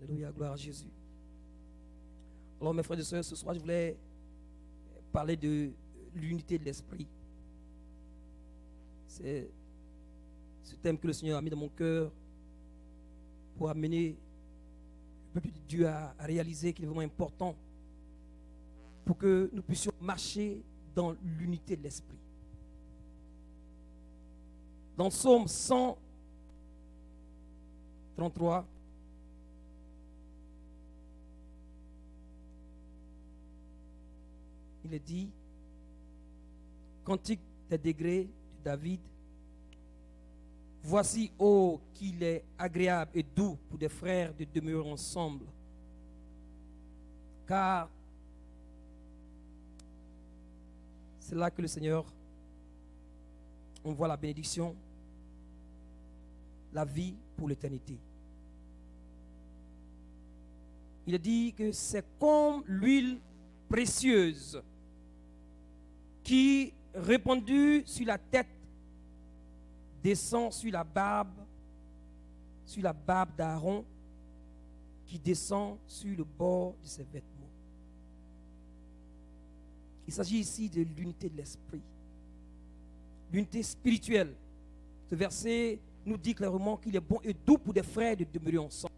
Alléluia, gloire à Jésus. Alors mes frères et sœurs, ce soir je voulais parler de l'unité de l'esprit. C'est ce thème que le Seigneur a mis dans mon cœur pour amener le peuple de Dieu à réaliser qu'il est vraiment important pour que nous puissions marcher dans l'unité de l'esprit. Dans Psaume 133, il est dit, Cantique des degrés de David, voici, oh, qu'il est agréable et doux pour des frères de demeurer ensemble. Car c'est là que le Seigneur envoie la bénédiction, la vie pour l'éternité. Il est dit que c'est comme l'huile précieuse qui, répandue sur la tête, descend sur la barbe d'Aaron, qui descend sur le bord de ses vêtements. Il s'agit ici de l'unité de l'esprit, l'unité spirituelle. Ce verset nous dit clairement qu'il est bon et doux pour des frères de demeurer ensemble.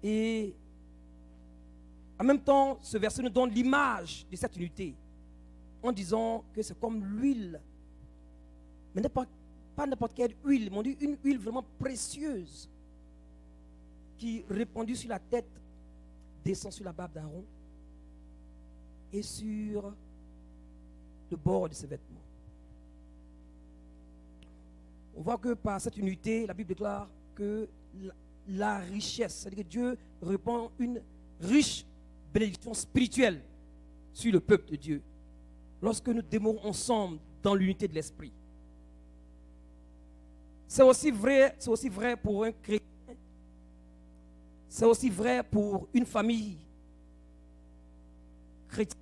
Et en même temps, ce verset nous donne l'image de cette unité en disant que c'est comme l'huile, mais pas n'importe quelle huile, mais on dit une huile vraiment précieuse qui, répandue sur la tête, descend sur la barbe d'Aaron et sur le bord de ses vêtements. On voit que par cette unité, la Bible déclare que la richesse, c'est-à-dire que Dieu répand une riche bénédiction spirituelle sur le peuple de Dieu lorsque nous demeurons ensemble dans l'unité de l'esprit. C'est aussi vrai pour un chrétien, c'est aussi vrai pour une famille chrétienne,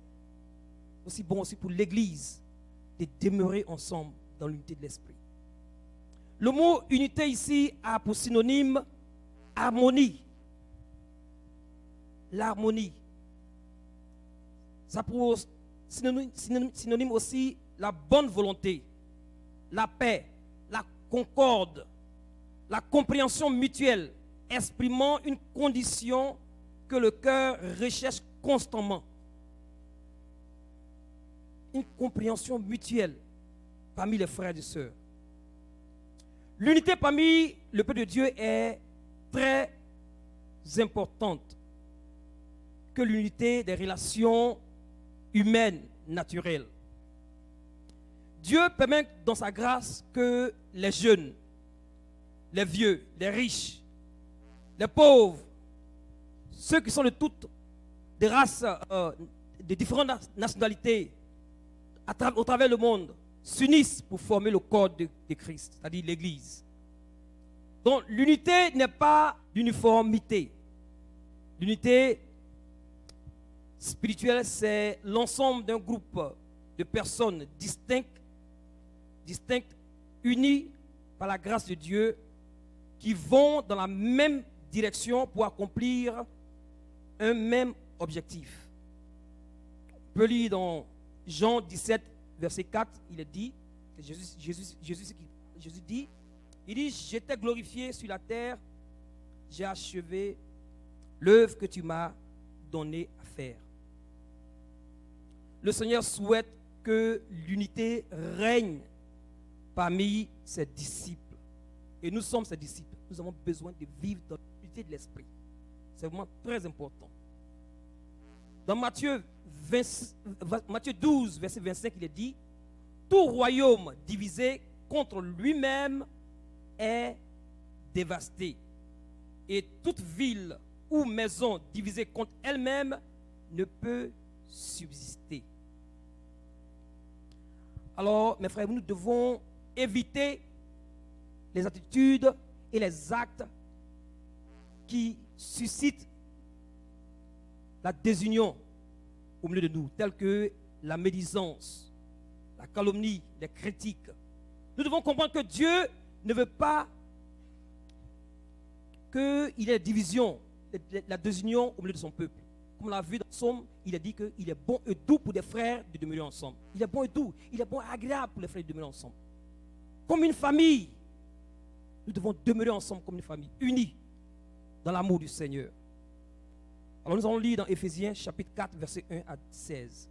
aussi bon aussi pour l'Église de demeurer ensemble dans l'unité de l'esprit. Le mot unité ici a pour synonyme harmonie. L'harmonie. Ça pour synonyme aussi la bonne volonté, la paix, la concorde, la compréhension mutuelle, exprimant une condition que le cœur recherche constamment. Une compréhension mutuelle parmi les frères et sœurs. L'unité parmi le peuple de Dieu est très importante que l'unité des relations humaines naturelles. Dieu permet dans sa grâce que les jeunes, les vieux, les riches, les pauvres, ceux qui sont de toutes des races, de différentes nationalités au travers du monde, s'unissent pour former le corps de Christ, c'est-à-dire l'Église. Donc l'unité n'est pas l'uniformité. L'unité spirituelle, c'est l'ensemble d'un groupe de personnes distinctes, unies par la grâce de Dieu, qui vont dans la même direction pour accomplir un même objectif. On peut lire dans Jean 17, verset 4, il est dit, Jésus dit, j'étais glorifié sur la terre, j'ai achevé l'œuvre que tu m'as donnée à faire. Le Seigneur souhaite que l'unité règne parmi ses disciples. Et nous sommes ses disciples. Nous avons besoin de vivre dans l'unité de l'esprit. C'est vraiment très important. Dans Matthieu 12, verset 25, il est dit, tout royaume divisé contre lui-même est dévasté. Et toute ville ou maison divisée contre elle-même ne peut subsister. Alors, mes frères, nous devons éviter les attitudes et les actes qui suscitent la désunion au milieu de nous, tels que la médisance, la calomnie, les critiques. Nous devons comprendre que Dieu ne veut pas qu'il y ait division, la désunion au milieu de son peuple. Comme on l'a vu dans le psaume, il a dit qu'il est bon et doux pour des frères de demeurer ensemble. Il est bon et doux, il est bon et agréable pour les frères de demeurer ensemble. Comme une famille, nous devons demeurer ensemble comme une famille, unie dans l'amour du Seigneur. Alors nous allons lire dans Éphésiens chapitre 4, verset 1 à 16.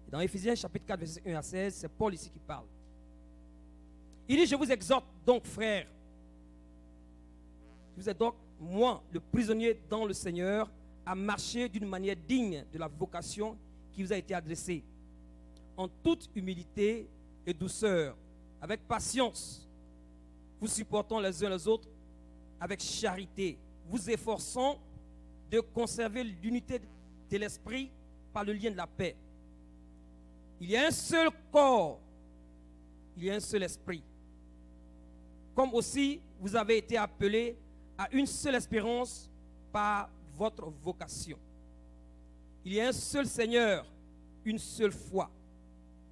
Et dans Éphésiens chapitre 4, verset 1 à 16, c'est Paul ici qui parle. Il dit, je vous exhorte donc, frères, je vous exhorte, moi, le prisonnier dans le Seigneur, à marcher d'une manière digne de la vocation qui vous a été adressée, en toute humilité et douceur, avec patience, vous supportant les uns les autres, avec charité, vous efforçant de conserver l'unité de l'esprit par le lien de la paix. Il y a un seul corps, il y a un seul esprit. Comme aussi vous avez été appelés à une seule espérance par votre vocation. Il y a un seul Seigneur, une seule foi,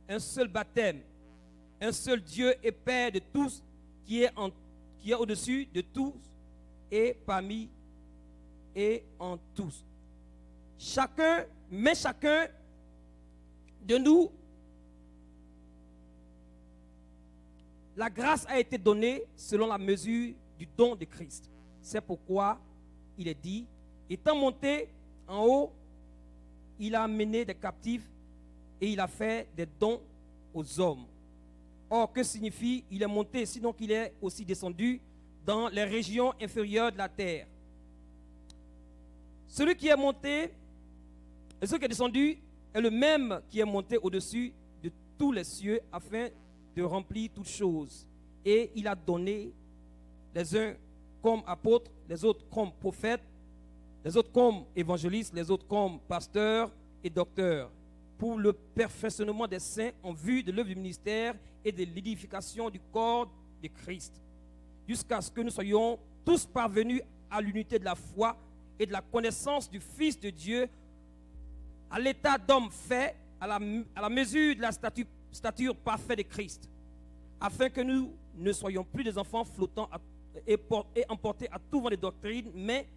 un seul baptême, un seul Dieu et Père de tous, qui est au-dessus de tous et parmi et en tous. Chacun de nous, la grâce a été donnée selon la mesure du don de Christ. C'est pourquoi il est dit, étant monté en haut, il a amené des captifs et il a fait des dons aux hommes. Or, que signifie il est monté, sinon qu'il est aussi descendu dans les régions inférieures de la terre? Celui qui est monté et celui qui est descendu est le même qui est monté au-dessus de tous les cieux afin de remplir toutes choses. Et il a donné les uns comme apôtres, les autres comme prophètes, les autres comme évangélistes, les autres comme pasteurs et docteurs, pour le perfectionnement des saints en vue de l'œuvre du ministère et de l'édification du corps de Christ, jusqu'à ce que nous soyons tous parvenus à l'unité de la foi et de la connaissance du Fils de Dieu, à l'état d'homme fait, à la mesure de la stature parfaite de Christ, afin que nous ne soyons plus des enfants flottants et emportés à tout vent de doctrine, mais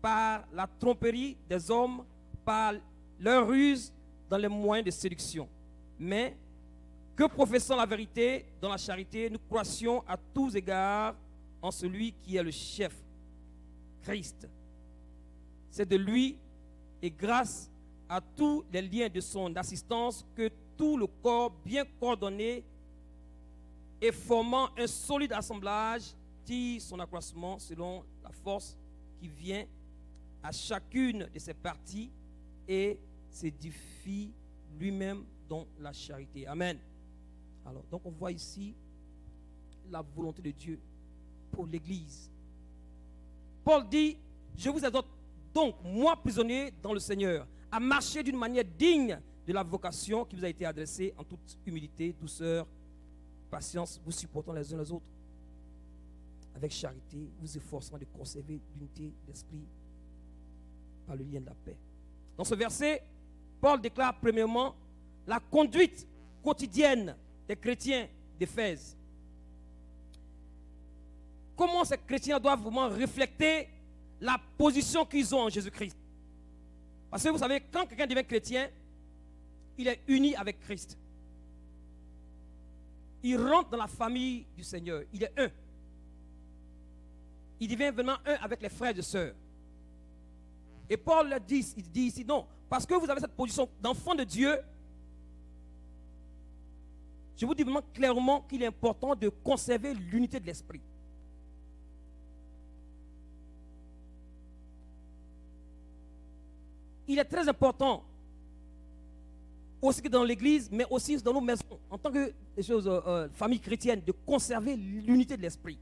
par la tromperie des hommes, par leur ruse dans les moyens de séduction. Mais que professant la vérité dans la charité, nous croissions à tous égards en celui qui est le chef, Christ. C'est de lui et grâce à tous les liens de son assistance que tout le corps bien coordonné et formant un solide assemblage tire son accroissement selon la force qui vient à chacune de ses parties et s'édifie lui-même dans la charité. Amen. Alors, donc on voit ici la volonté de Dieu pour l'Église. Paul dit, je vous exhorte donc, moi prisonnier dans le Seigneur, à marcher d'une manière digne de la vocation qui vous a été adressée en toute humilité, douceur, patience, vous supportant les uns les autres avec charité, vous efforçant de conserver l'unité d'esprit par le lien de la paix. Dans ce verset, Paul déclare premièrement la conduite quotidienne des chrétiens d'Éphèse. Comment ces chrétiens doivent vraiment refléter la position qu'ils ont en Jésus-Christ. Parce que vous savez, quand quelqu'un devient chrétien, il est uni avec Christ. Il rentre dans la famille du Seigneur. Il est un. Il devient vraiment un avec les frères et sœurs. Et Paul il dit ici, non, parce que vous avez cette position d'enfant de Dieu, je vous dis vraiment clairement qu'il est important de conserver l'unité de l'esprit. Il est très important, aussi que dans l'église, mais aussi dans nos maisons, en tant que famille chrétienne, de conserver l'unité de l'esprit.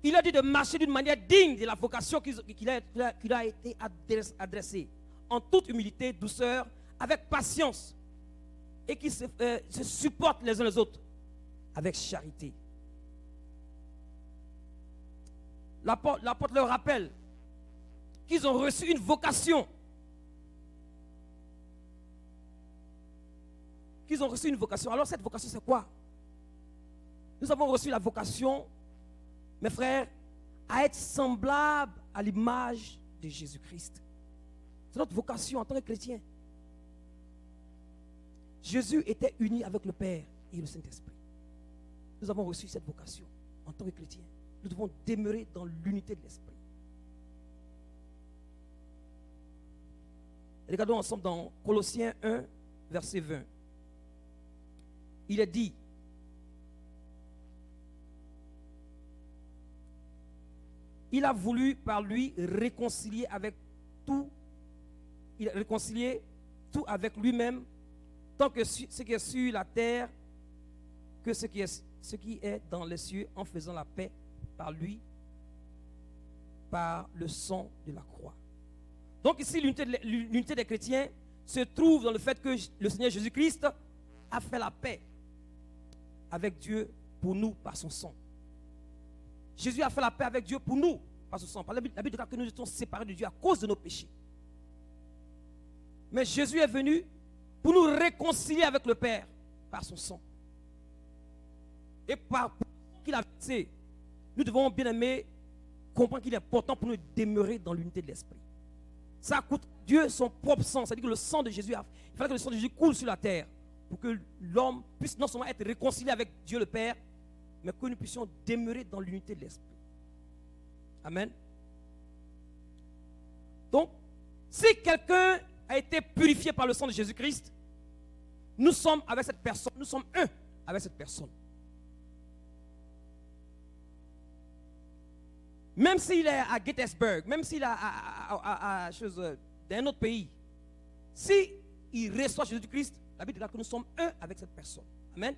Il a dit de marcher d'une manière digne de la vocation qu'il a été adressée, en toute humilité, douceur, avec patience, et qui se supportent les uns les autres, avec charité. L'apôtre leur rappelle qu'ils ont reçu une vocation. Qu'ils ont reçu une vocation. Alors cette vocation c'est quoi? Nous avons reçu la vocation, mes frères, à être semblables à l'image de Jésus-Christ. C'est notre vocation en tant que chrétien. Jésus était uni avec le Père et le Saint-Esprit. Nous avons reçu cette vocation en tant que chrétiens. Nous devons demeurer dans l'unité de l'Esprit. Regardons ensemble dans Colossiens 1, verset 20. Il est dit, il a voulu par lui réconcilier avec tout, il a réconcilié tout avec lui-même, tant que ce qui est sur la terre que ce qui est dans les cieux, en faisant la paix par lui, par le sang de la croix. Donc ici, l'unité des chrétiens se trouve dans le fait que le Seigneur Jésus-Christ a fait la paix avec Dieu pour nous par son sang. Jésus a fait la paix avec Dieu pour nous par son sang. La Bible déclare que nous étions séparés de Dieu à cause de nos péchés. Mais Jésus est venu pour nous réconcilier avec le Père par son sang. Et par le sang qu'il a versé, nous devons bien aimer comprendre qu'il est important pour nous demeurer dans l'unité de l'Esprit. Ça coûte Dieu son propre sang. C'est-à-dire que le sang de Jésus, il fallait que le sang de Jésus coule sur la terre pour que l'homme puisse non seulement être réconcilié avec Dieu le Père, mais que nous puissions demeurer dans l'unité de l'Esprit. Amen. Donc, si quelqu'un a été purifié par le sang de Jésus-Christ, nous sommes avec cette personne, nous sommes un avec cette personne. Même s'il est à Gettysburg, même s'il est dans un autre pays, si il reçoit Jésus-Christ, la Bible dit que nous sommes un avec cette personne. Amen.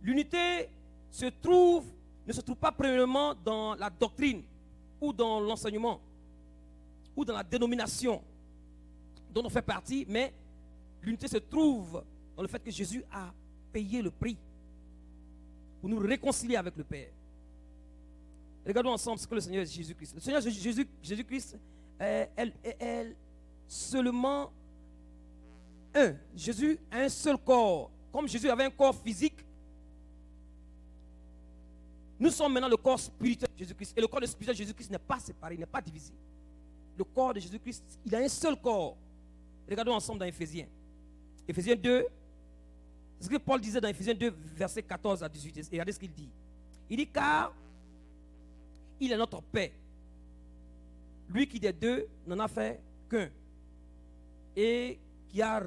L'unité ne se trouve pas premièrement dans la doctrine ou dans l'enseignement ou dans la dénomination dont on fait partie, mais l'unité se trouve dans le fait que Jésus a payé le prix pour nous réconcilier avec le Père. Regardons ensemble ce que le Seigneur Jésus-Christ. Le Seigneur Jésus-Christ est seulement un. Jésus a un seul corps. Comme Jésus avait un corps physique, nous sommes maintenant le corps spirituel de Jésus-Christ. Et le corps spirituel de Jésus-Christ n'est pas séparé, n'est pas divisé. Le corps de Jésus-Christ, il a un seul corps. Regardons ensemble dans Éphésiens. Éphésiens 2, c'est ce que Paul disait dans Éphésiens 2, versets 14 à 18. Et regardez ce qu'il dit. Il dit, car il est notre paix. Lui qui des deux n'en a fait qu'un. Et qui a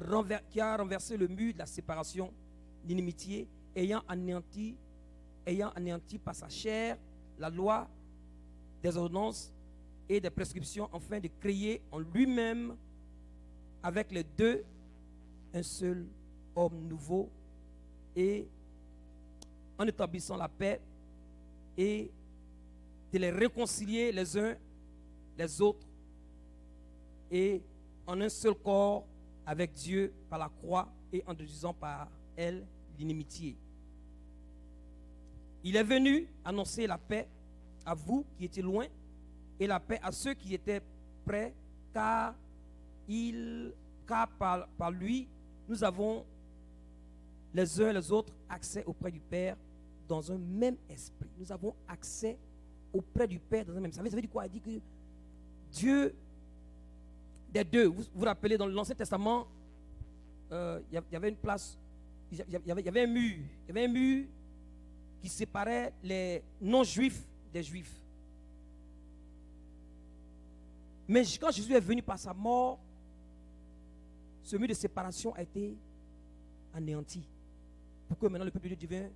renversé le mur de la séparation, l'inimitié, ayant anéanti par sa chair la loi des ordonnances et des prescriptions, afin de créer en lui-même avec les deux un seul homme nouveau, et en établissant la paix et de les réconcilier les uns les autres et en un seul corps avec Dieu par la croix, et en détruisant par elle l'inimitié. Il est venu annoncer la paix à vous qui étiez loin et la paix à ceux qui étaient près, car par lui nous avons les uns les autres accès auprès du Père dans un même esprit. Nous avons accès auprès du Père dans un même esprit. Ça veut dire quoi? Il dit que Dieu des deux. Vous vous rappelez, dans l'Ancien Testament, il y avait une place, il y avait un mur. Il y avait un mur qui séparait les non-juifs des juifs. Mais quand Jésus est venu par sa mort, ce mur de séparation a été anéanti. Pour que maintenant le peuple de Dieu devienne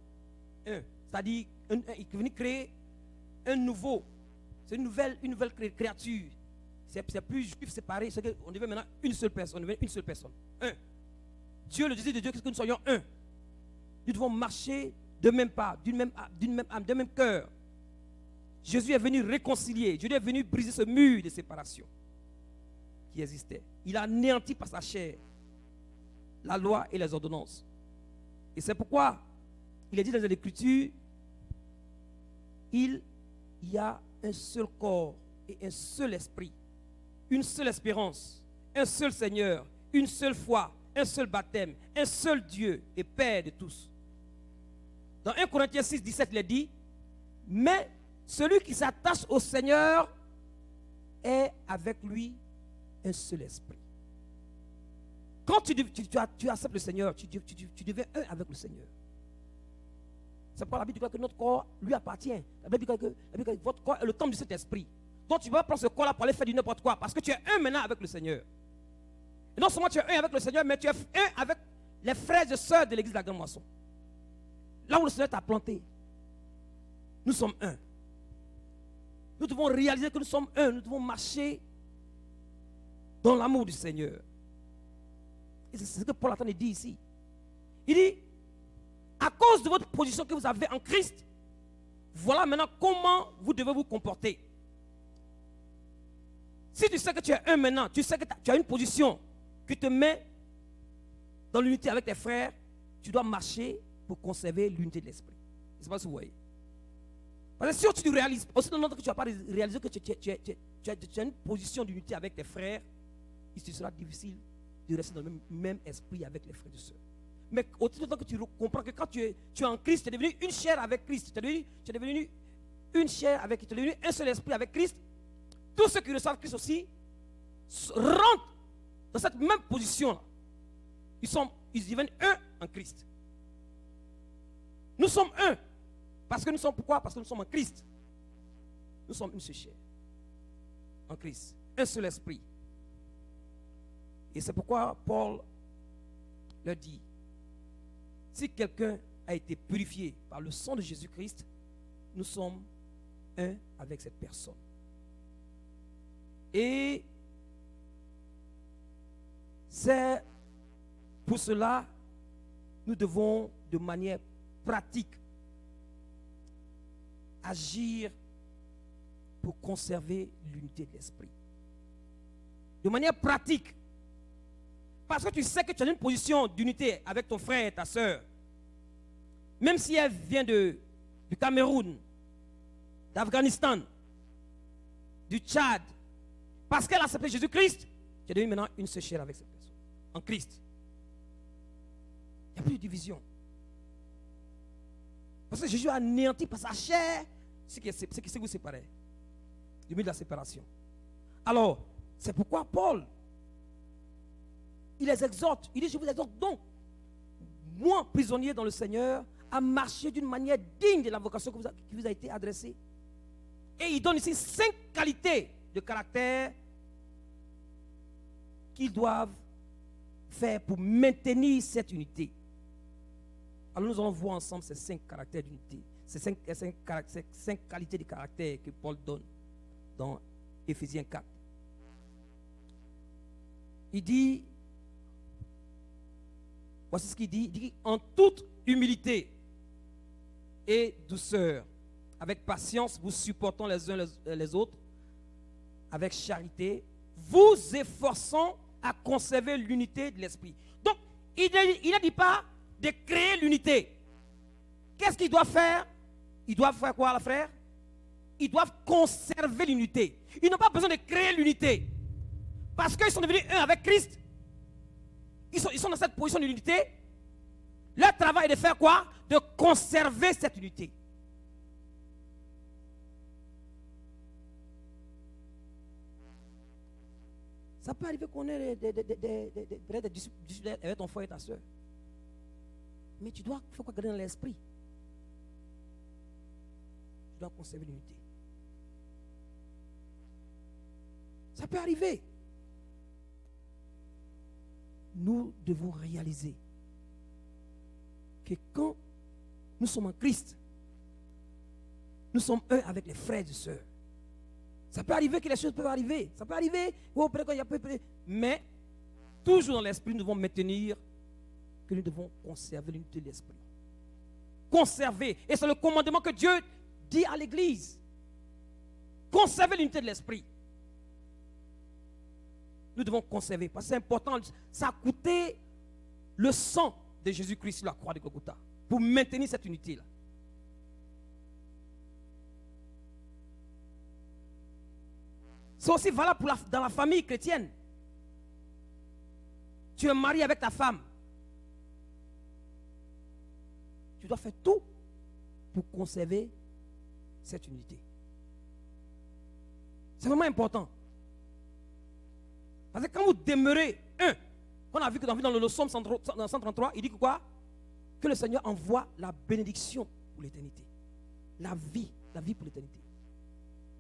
un. C'est-à-dire, il est venu créer un nouveau. C'est une nouvelle créature. C'est plus juif séparé. On devient maintenant une seule personne. On devient une seule personne. Un. Dieu, le désir de Dieu, c'est que nous soyons un. Nous devons marcher de même pas, d'une même âme, d'un même cœur. Jésus est venu réconcilier. Dieu est venu briser ce mur de séparation qui existait. Il a anéanti par sa chair la loi et les ordonnances. Et c'est pourquoi il est dit dans l'Écriture, il y a un seul corps et un seul esprit, une seule espérance, un seul Seigneur, une seule foi, un seul baptême, un seul Dieu et Père de tous. Dans 1 Corinthiens 6, 17, il est dit, mais celui qui s'attache au Seigneur est avec lui un seul esprit. Quand tu acceptes le Seigneur, tu deviens un avec le Seigneur. C'est pas la Bible que notre corps lui appartient. La Bible dit que votre corps est le temple de cet esprit. Donc tu ne peux pas prendre ce corps-là pour aller faire du n'importe quoi, parce que tu es un maintenant avec le Seigneur. Et non seulement tu es un avec le Seigneur, mais tu es un avec les frères et sœurs de l'église de la Grande Moisson. Là où le Seigneur t'a planté, nous sommes un. Nous devons réaliser que nous sommes un. Nous devons marcher dans l'amour du Seigneur. Et c'est ce que Paul attend de dire ici. Il dit, à cause de votre position que vous avez en Christ, voilà maintenant comment vous devez vous comporter. Si tu sais que tu es un maintenant, tu sais que tu as une position qui te met dans l'unité avec tes frères, tu dois marcher pour conserver l'unité de l'esprit. Je ne sais pas si vous voyez. Parce que si tu réalises, aussi dans que tu n'as pas réalisé que tu as une position d'unité avec tes frères, il te sera difficile de rester dans le même esprit avec les frères et sœurs. Mais autant que tu comprends que quand tu es en Christ, tu es devenu une chair avec Christ, tu es devenu une chair avec, tu es devenu un seul esprit avec Christ, tous ceux qui reçoivent Christ aussi rentrent dans cette même position-là. Ils deviennent un en Christ. Nous sommes un. Parce que nous sommes pourquoi? Parce que nous sommes en Christ. Nous sommes une seule chair. En Christ. Un seul esprit. Et c'est pourquoi Paul leur dit, si quelqu'un a été purifié par le sang de Jésus-Christ, nous sommes un avec cette personne. Et c'est pour cela nous devons de manière pratique agir pour conserver l'unité de l'esprit. De manière pratique. Parce que tu sais que tu as une position d'unité avec ton frère et ta soeur. Même si elle vient du Cameroun, d'Afghanistan, du Tchad. Parce qu'elle a accepté Jésus-Christ, tu es devenu maintenant une seule chair avec cette personne. En Christ. Il n'y a plus de division. Parce que Jésus a anéanti par sa chair ce qui vous séparait. Du milieu de la séparation. Alors, c'est pourquoi Paul, il les exhorte. Il dit, je vous exhorte donc, moi, prisonnier dans le Seigneur, à marcher d'une manière digne de la vocation qui vous a été adressée. Et il donne ici 5 qualités de caractère qu'ils doivent faire pour maintenir cette unité. Alors nous allons voir ensemble ces 5 caractères d'unité, ces 5 qualités de caractère que Paul donne dans Éphésiens 4. Il dit, voici ce qu'il dit en toute humilité et douceur, avec patience, vous supportant les uns les autres, avec charité, vous efforçant à conserver l'unité de l'esprit. Donc, il ne dit pas de créer l'unité. Qu'est-ce qu'ils doivent faire? Ils doivent faire quoi, frère? Ils doivent conserver l'unité. Ils n'ont pas besoin de créer l'unité. Parce qu'ils sont devenus un avec Christ. Ils sont dans cette position d'unité. Leur travail est de faire quoi? De conserver cette unité. Ça peut arriver qu'on ait des disputes avec ton frère et ta soeur. Mais tu dois faire quoi? Garder dans l'esprit. Tu dois conserver l'unité. Ça peut arriver. Nous devons réaliser que quand nous sommes en Christ, nous sommes un avec les frères et sœurs. Ça peut arriver que les choses peuvent arriver. Ça peut arriver, mais toujours dans l'esprit, nous devons maintenir que nous devons conserver l'unité de l'esprit. Conserver. Et c'est le commandement que Dieu dit à l'Église. Conserver l'unité de l'esprit. Nous devons conserver. Parce que c'est important. Ça a coûté le sang de Jésus-Christ sur la croix de Golgotha pour maintenir cette unité-là. C'est aussi valable dans la famille chrétienne. tu es marié avec ta femme, tu dois faire tout pour conserver cette unité. C'est vraiment important. Parce que quand vous demeurez un, on a vu que dans le Psaume 133, il dit que quoi? Que le Seigneur envoie la bénédiction pour l'éternité. La vie pour l'éternité.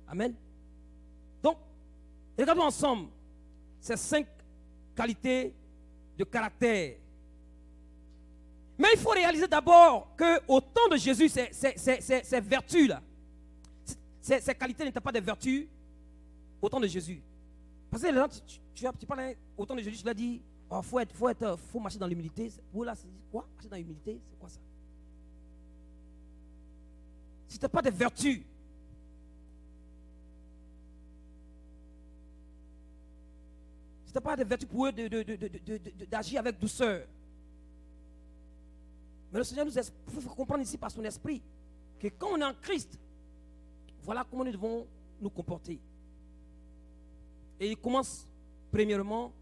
Amen. Donc, regardons ensemble ces 5 qualités de caractère. Mais il faut réaliser d'abord qu'au temps de Jésus, ces vertus-là, ces qualités n'étaient pas des vertus au temps de Jésus. Parce que les gens, tu parles au temps de Jésus, tu l'as dit, il faut marcher dans l'humilité. Vous là, c'est quoi? Marcher dans l'humilité, c'est quoi ça? Ce n'était pas des vertus. Ce n'était pas des vertus pour eux d'agir avec douceur. Mais le Seigneur nous faut comprendre ici par son esprit que quand on est en Christ, voilà comment nous devons nous comporter. Et il commence premièrement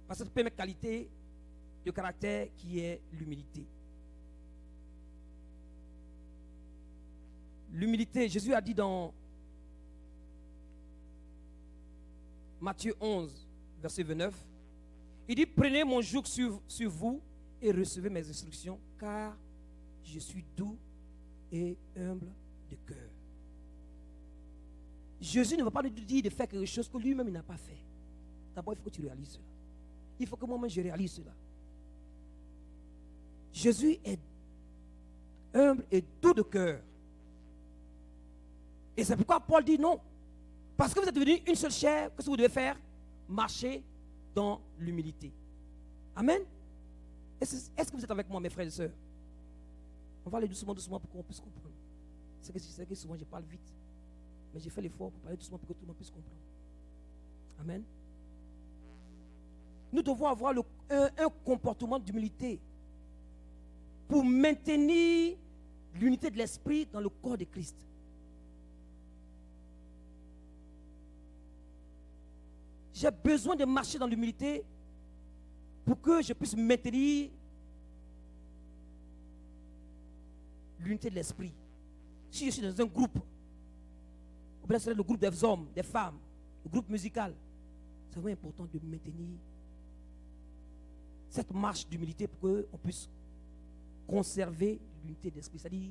par cette première qualité de caractère qui est l'humilité. L'humilité, Jésus a dit dans Matthieu 11, verset 29, il dit, prenez mon joug sur vous et recevez mes instructions, car je suis doux et humble de cœur. Jésus ne va pas nous dire de faire quelque chose que lui-même il n'a pas fait. D'abord, il faut que tu réalises cela. Il faut que moi-même je réalise cela. Jésus est humble et doux de cœur. Et c'est pourquoi Paul dit non. Parce que vous êtes devenu une seule chair, qu'est-ce que vous devez faire? Marcher dans l'humilité. Amen. Est-ce que vous êtes avec moi, mes frères et sœurs? On va aller doucement pour qu'on puisse comprendre. C'est que souvent je parle vite. Mais j'ai fait l'effort pour parler doucement pour que tout le monde puisse comprendre. Amen. Nous devons avoir un comportement d'humilité pour maintenir l'unité de l'esprit dans le corps de Christ. J'ai besoin de marcher dans l'humilité pour que je puisse maintenir l'unité de l'esprit. Si je suis dans un groupe, c'est le groupe des hommes, des femmes, le groupe musical, c'est vraiment important de maintenir cette marche d'humilité pour qu'on puisse conserver l'unité d'esprit, c'est-à-dire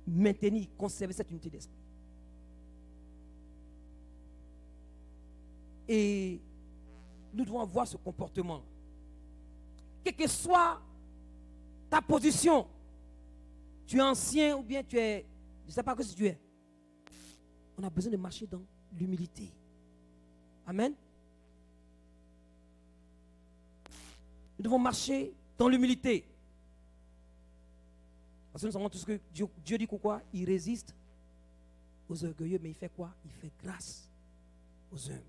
maintenir, conserver cette unité d'esprit. Et nous devons avoir ce comportement. Quelle que soit ta position, tu es ancien ou bien tu es, je ne sais pas ce que tu es, on a besoin de marcher dans l'humilité. Amen. Nous devons marcher dans l'humilité. Parce que nous savons tout ce que Dieu dit quoi? Il résiste aux orgueilleux, mais il fait quoi? Il fait grâce aux humbles.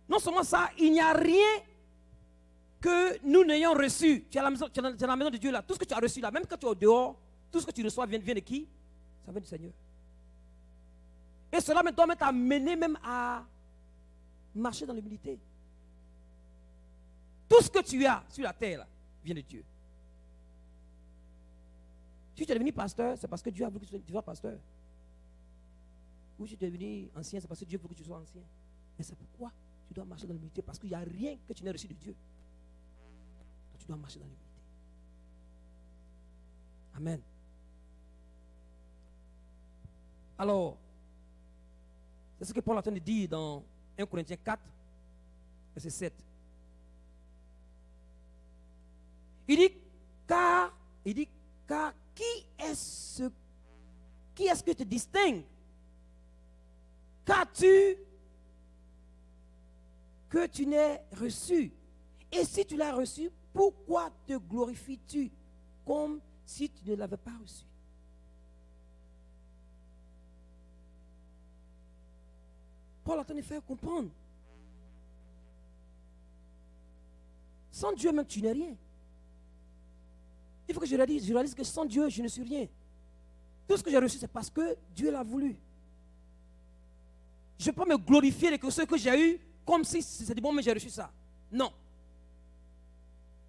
Non seulement ça, il n'y a rien que nous n'ayons reçu. Tu es à la maison, tu es dans la maison de Dieu là. Tout ce que tu as reçu là, même quand tu es au dehors, tout ce que tu reçois vient de qui? Ça vient du Seigneur. Et cela doit t'amener même à marcher dans l'humilité. Tout ce que tu as sur la terre là, vient de Dieu. Si tu es devenu pasteur, c'est parce que Dieu a voulu que tu sois pasteur. Ou si tu es devenu ancien, c'est parce que Dieu veut que tu sois ancien. Mais c'est pourquoi tu dois marcher dans l'humilité, parce qu'il n'y a rien que tu n'aies reçu de Dieu. Donc tu dois marcher dans l'humilité. Amen. Alors, c'est ce que Paul est en train de dire dans 1 Corinthiens 4, verset 7. Il dit, car qui est-ce que te distingue? Qu'as-tu que tu n'aies reçu? Et si tu l'as reçu, pourquoi te glorifies-tu comme si tu ne l'avais pas reçu? Paul a tenté de faire comprendre. Sans Dieu même, tu n'es rien. Il faut que je réalise que sans Dieu, je ne suis rien. Tout ce que j'ai reçu, c'est parce que Dieu l'a voulu. Je ne peux pas me glorifier de ce que j'ai eu comme si c'était bon, mais j'ai reçu ça. Non.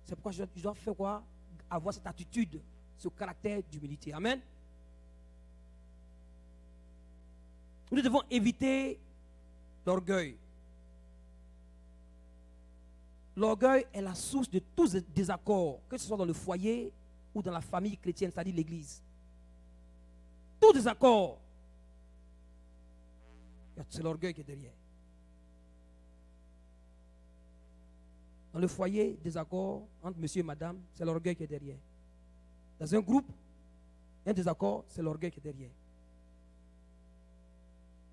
C'est pourquoi je dois faire quoi? Avoir cette attitude, ce caractère d'humilité. Amen. Nous devons éviter l'orgueil. L'orgueil est la source de tous les désaccords, que ce soit dans le foyer ou dans la famille chrétienne, c'est-à-dire l'église. Tout désaccord, c'est l'orgueil qui est derrière. Dans le foyer, désaccord entre monsieur et madame, c'est l'orgueil qui est derrière. Dans un groupe, un désaccord, c'est l'orgueil qui est derrière.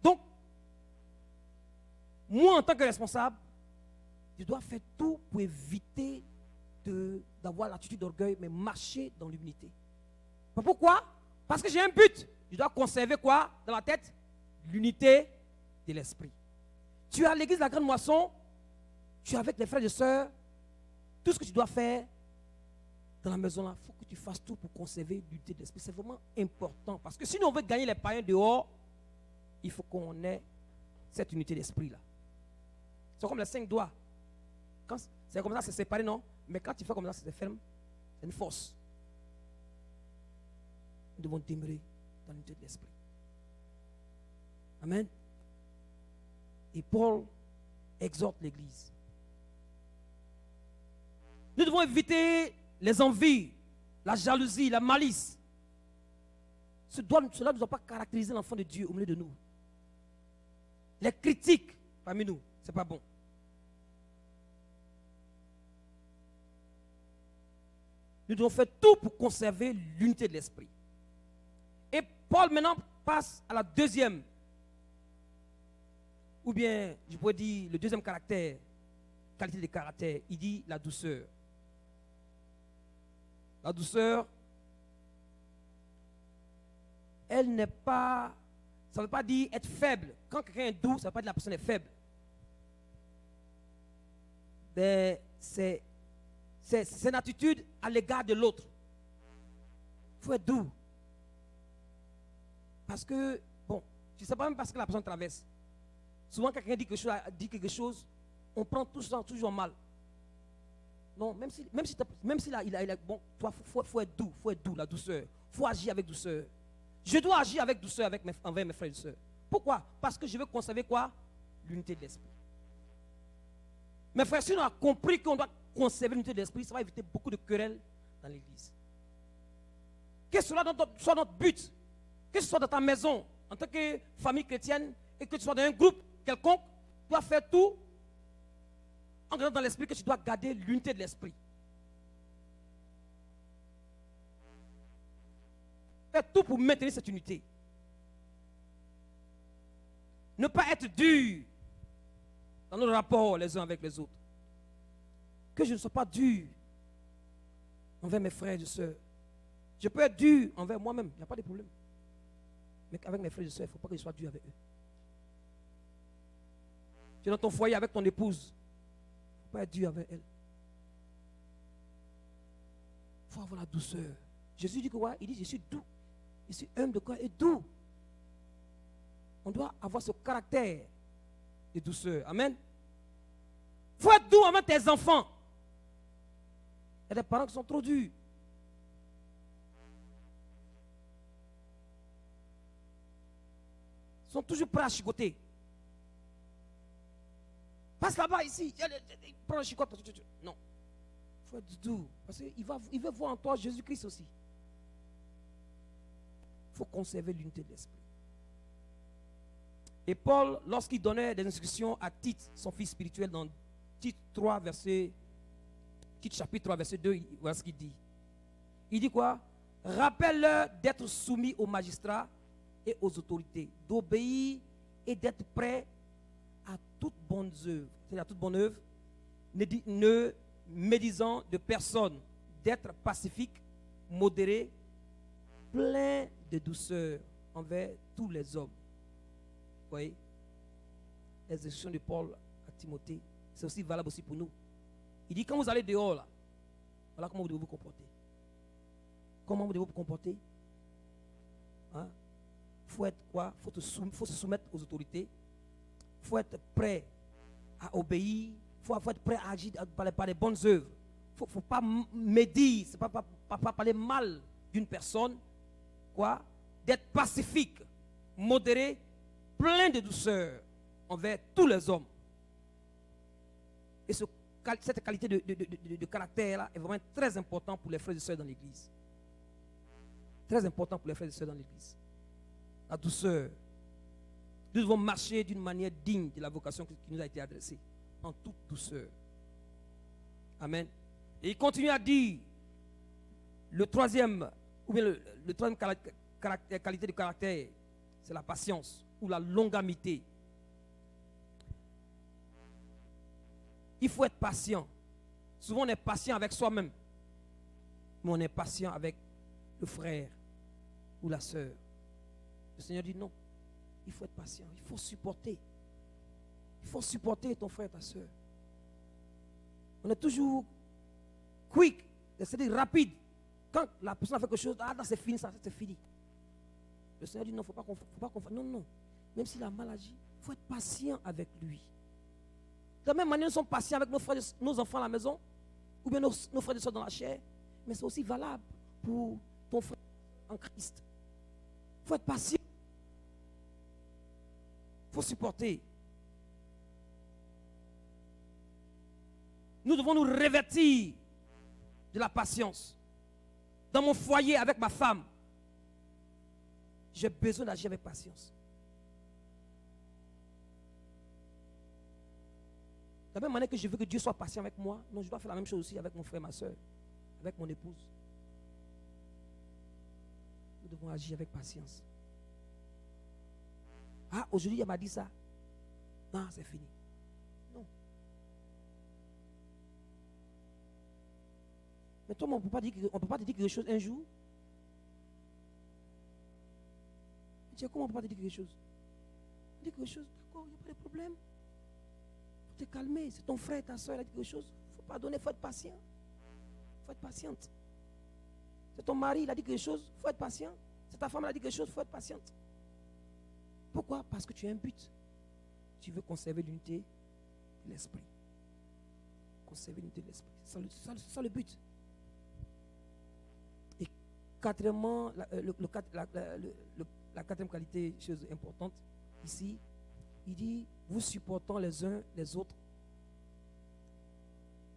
Donc, moi en tant que responsable, je dois faire tout pour éviter d'avoir l'attitude d'orgueil, mais marcher dans l'humilité. Pourquoi? Parce que j'ai un but. Je dois conserver quoi dans la tête? L'unité de l'esprit. Tu es à l'église de la Grande Moisson, tu es avec les frères et sœurs, tout ce que tu dois faire dans la maison là, il faut que tu fasses tout pour conserver l'unité de l'esprit. C'est vraiment important. Parce que si nous on veut gagner les païens dehors, il faut qu'on ait cette unité d'esprit là. C'est comme les 5 doigts. Quand c'est comme ça, c'est séparé, non? Mais quand tu fais comme ça, c'est ferme. C'est une force. Nous devons demeurer dans l'unité de l'esprit. Amen. Et Paul exhorte l'Église. Nous devons éviter les envies, la jalousie, la malice. Cela ne doit pas caractériser l'enfant de Dieu au milieu de nous. Les critiques parmi nous, ce n'est pas bon. Nous devons faire tout pour conserver l'unité de l'esprit. Et Paul maintenant passe à la deuxième, ou bien je pourrais dire le deuxième caractère, qualité de caractère, il dit la douceur. La douceur, elle n'est pas, ça ne veut pas dire être faible. Quand quelqu'un est doux, ça ne veut pas dire que la personne est faible. Mais c'est une attitude à l'égard de l'autre. Il faut être doux. Parce que, bon, tu ne sais pas même parce que la personne traverse. Souvent, quand quelqu'un dit quelque chose, on prend tout ça toujours mal. Non, même si il a bon, toi, faut être doux, la douceur. Il faut agir avec douceur. Je dois agir avec douceur envers mes frères et sœurs. Pourquoi? Parce que je veux conserver quoi? L'unité de l'esprit. Mes frères, si on a compris qu'on doit conserver l'unité de l'esprit, ça va éviter beaucoup de querelles dans l'église. Que ce soit notre but, que ce soit dans ta maison, en tant que famille chrétienne, et que tu sois dans un groupe quelconque, tu dois faire tout en gardant dans l'esprit que tu dois garder l'unité de l'esprit. Fais tout pour maintenir cette unité. Ne pas être dur dans nos rapports les uns avec les autres. Que je ne sois pas dur envers mes frères et sœurs. Je peux être dur envers moi-même, il n'y a pas de problème. Mais avec mes frères et sœurs, il ne faut pas que je sois dur avec eux. Tu es dans ton foyer avec ton épouse. Il ne faut pas être dur avec elle. Il faut avoir la douceur. Jésus dit quoi? Il dit, je suis doux. Je suis humble de cœur et doux. On doit avoir ce caractère de douceur. Amen. Il faut être doux envers tes enfants. Il y a des parents qui sont trop durs. Ils sont toujours prêts à chicoter. Passe là-bas, ici. Prends le chicote. Non. Il faut être doux. Parce qu'il veut voir en toi Jésus-Christ aussi. Il faut conserver l'unité de l'esprit. Et Paul, lorsqu'il donnait des instructions à Tite, son fils spirituel, dans Tite chapitre 3, verset 2, voilà ce qu'il dit. Il dit quoi? Rappelle-leur d'être soumis aux magistrats et aux autorités, d'obéir et d'être prêts à toute bonne œuvre. C'est-à-dire à toute bonne œuvre, ne médisant de personne, d'être pacifique, modéré, plein de douceur envers tous les hommes. Vous voyez? Les instructions de Paul à Timothée, c'est aussi valable aussi pour nous. Il dit, quand vous allez dehors, là, voilà comment vous devez vous comporter. Comment vous devez vous comporter? Hein? Il faut être quoi? Il faut se soumettre aux autorités. Il faut être prêt à obéir. Il faut être prêt à agir par les bonnes œuvres. Il ne faut pas médire, c'est pas parler mal d'une personne. Quoi? D'être pacifique, modéré, plein de douceur envers tous les hommes. Et cette qualité de caractère-là est vraiment très importante pour les frères et sœurs dans l'église. Très important pour les frères et sœurs dans l'église. La douceur. Nous devons marcher d'une manière digne de la vocation qui nous a été adressée, en toute douceur. Amen. Et il continue à dire, le troisième qualité de caractère, c'est la patience ou la longanimité. Il faut être patient. Souvent on est patient avec soi-même, mais on est patient avec le frère ou la sœur. Le Seigneur dit non, il faut être patient, il faut supporter. Il faut supporter ton frère et ta sœur. On est toujours quick, c'est-à-dire rapide. Quand la personne a fait quelque chose, c'est fini, ça c'est fini. Le Seigneur dit non, il ne faut pas qu'on fasse. Non. Même s'il a mal agi, il faut être patient avec lui. De la même manière, nous sommes patients avec nos enfants à la maison, ou bien nos frères et sœurs dans la chair, mais c'est aussi valable pour ton frère en Christ. Il faut être patient. Il faut supporter. Nous devons nous revêtir de la patience. Dans mon foyer avec ma femme, j'ai besoin d'agir avec patience. De la même manière que je veux que Dieu soit patient avec moi, non, je dois faire la même chose aussi avec mon frère, ma soeur, avec mon épouse. Nous devons agir avec patience. Ah, aujourd'hui, elle m'a dit ça. Non, c'est fini. Non. Mais toi, on ne peut pas te dire quelque chose un jour. Comment on ne peut pas te dire quelque chose? Dis quelque chose, d'accord, il n'y a pas de problème. Il faut te calmer. C'est ton frère, ta soeur, elle a dit quelque chose. Il ne faut pas donner, il faut être patient. Il faut être patiente. C'est ton mari, il a dit quelque chose, il faut être patient. C'est ta femme, elle a dit quelque chose, il faut être patiente. Pourquoi? Parce que tu as un but. Tu veux conserver l'unité de l'esprit. Conserver l'unité de l'esprit. C'est ça le but. Et quatrièmement, la quatrième qualité, chose importante, ici, il dit, vous supportons les uns les autres.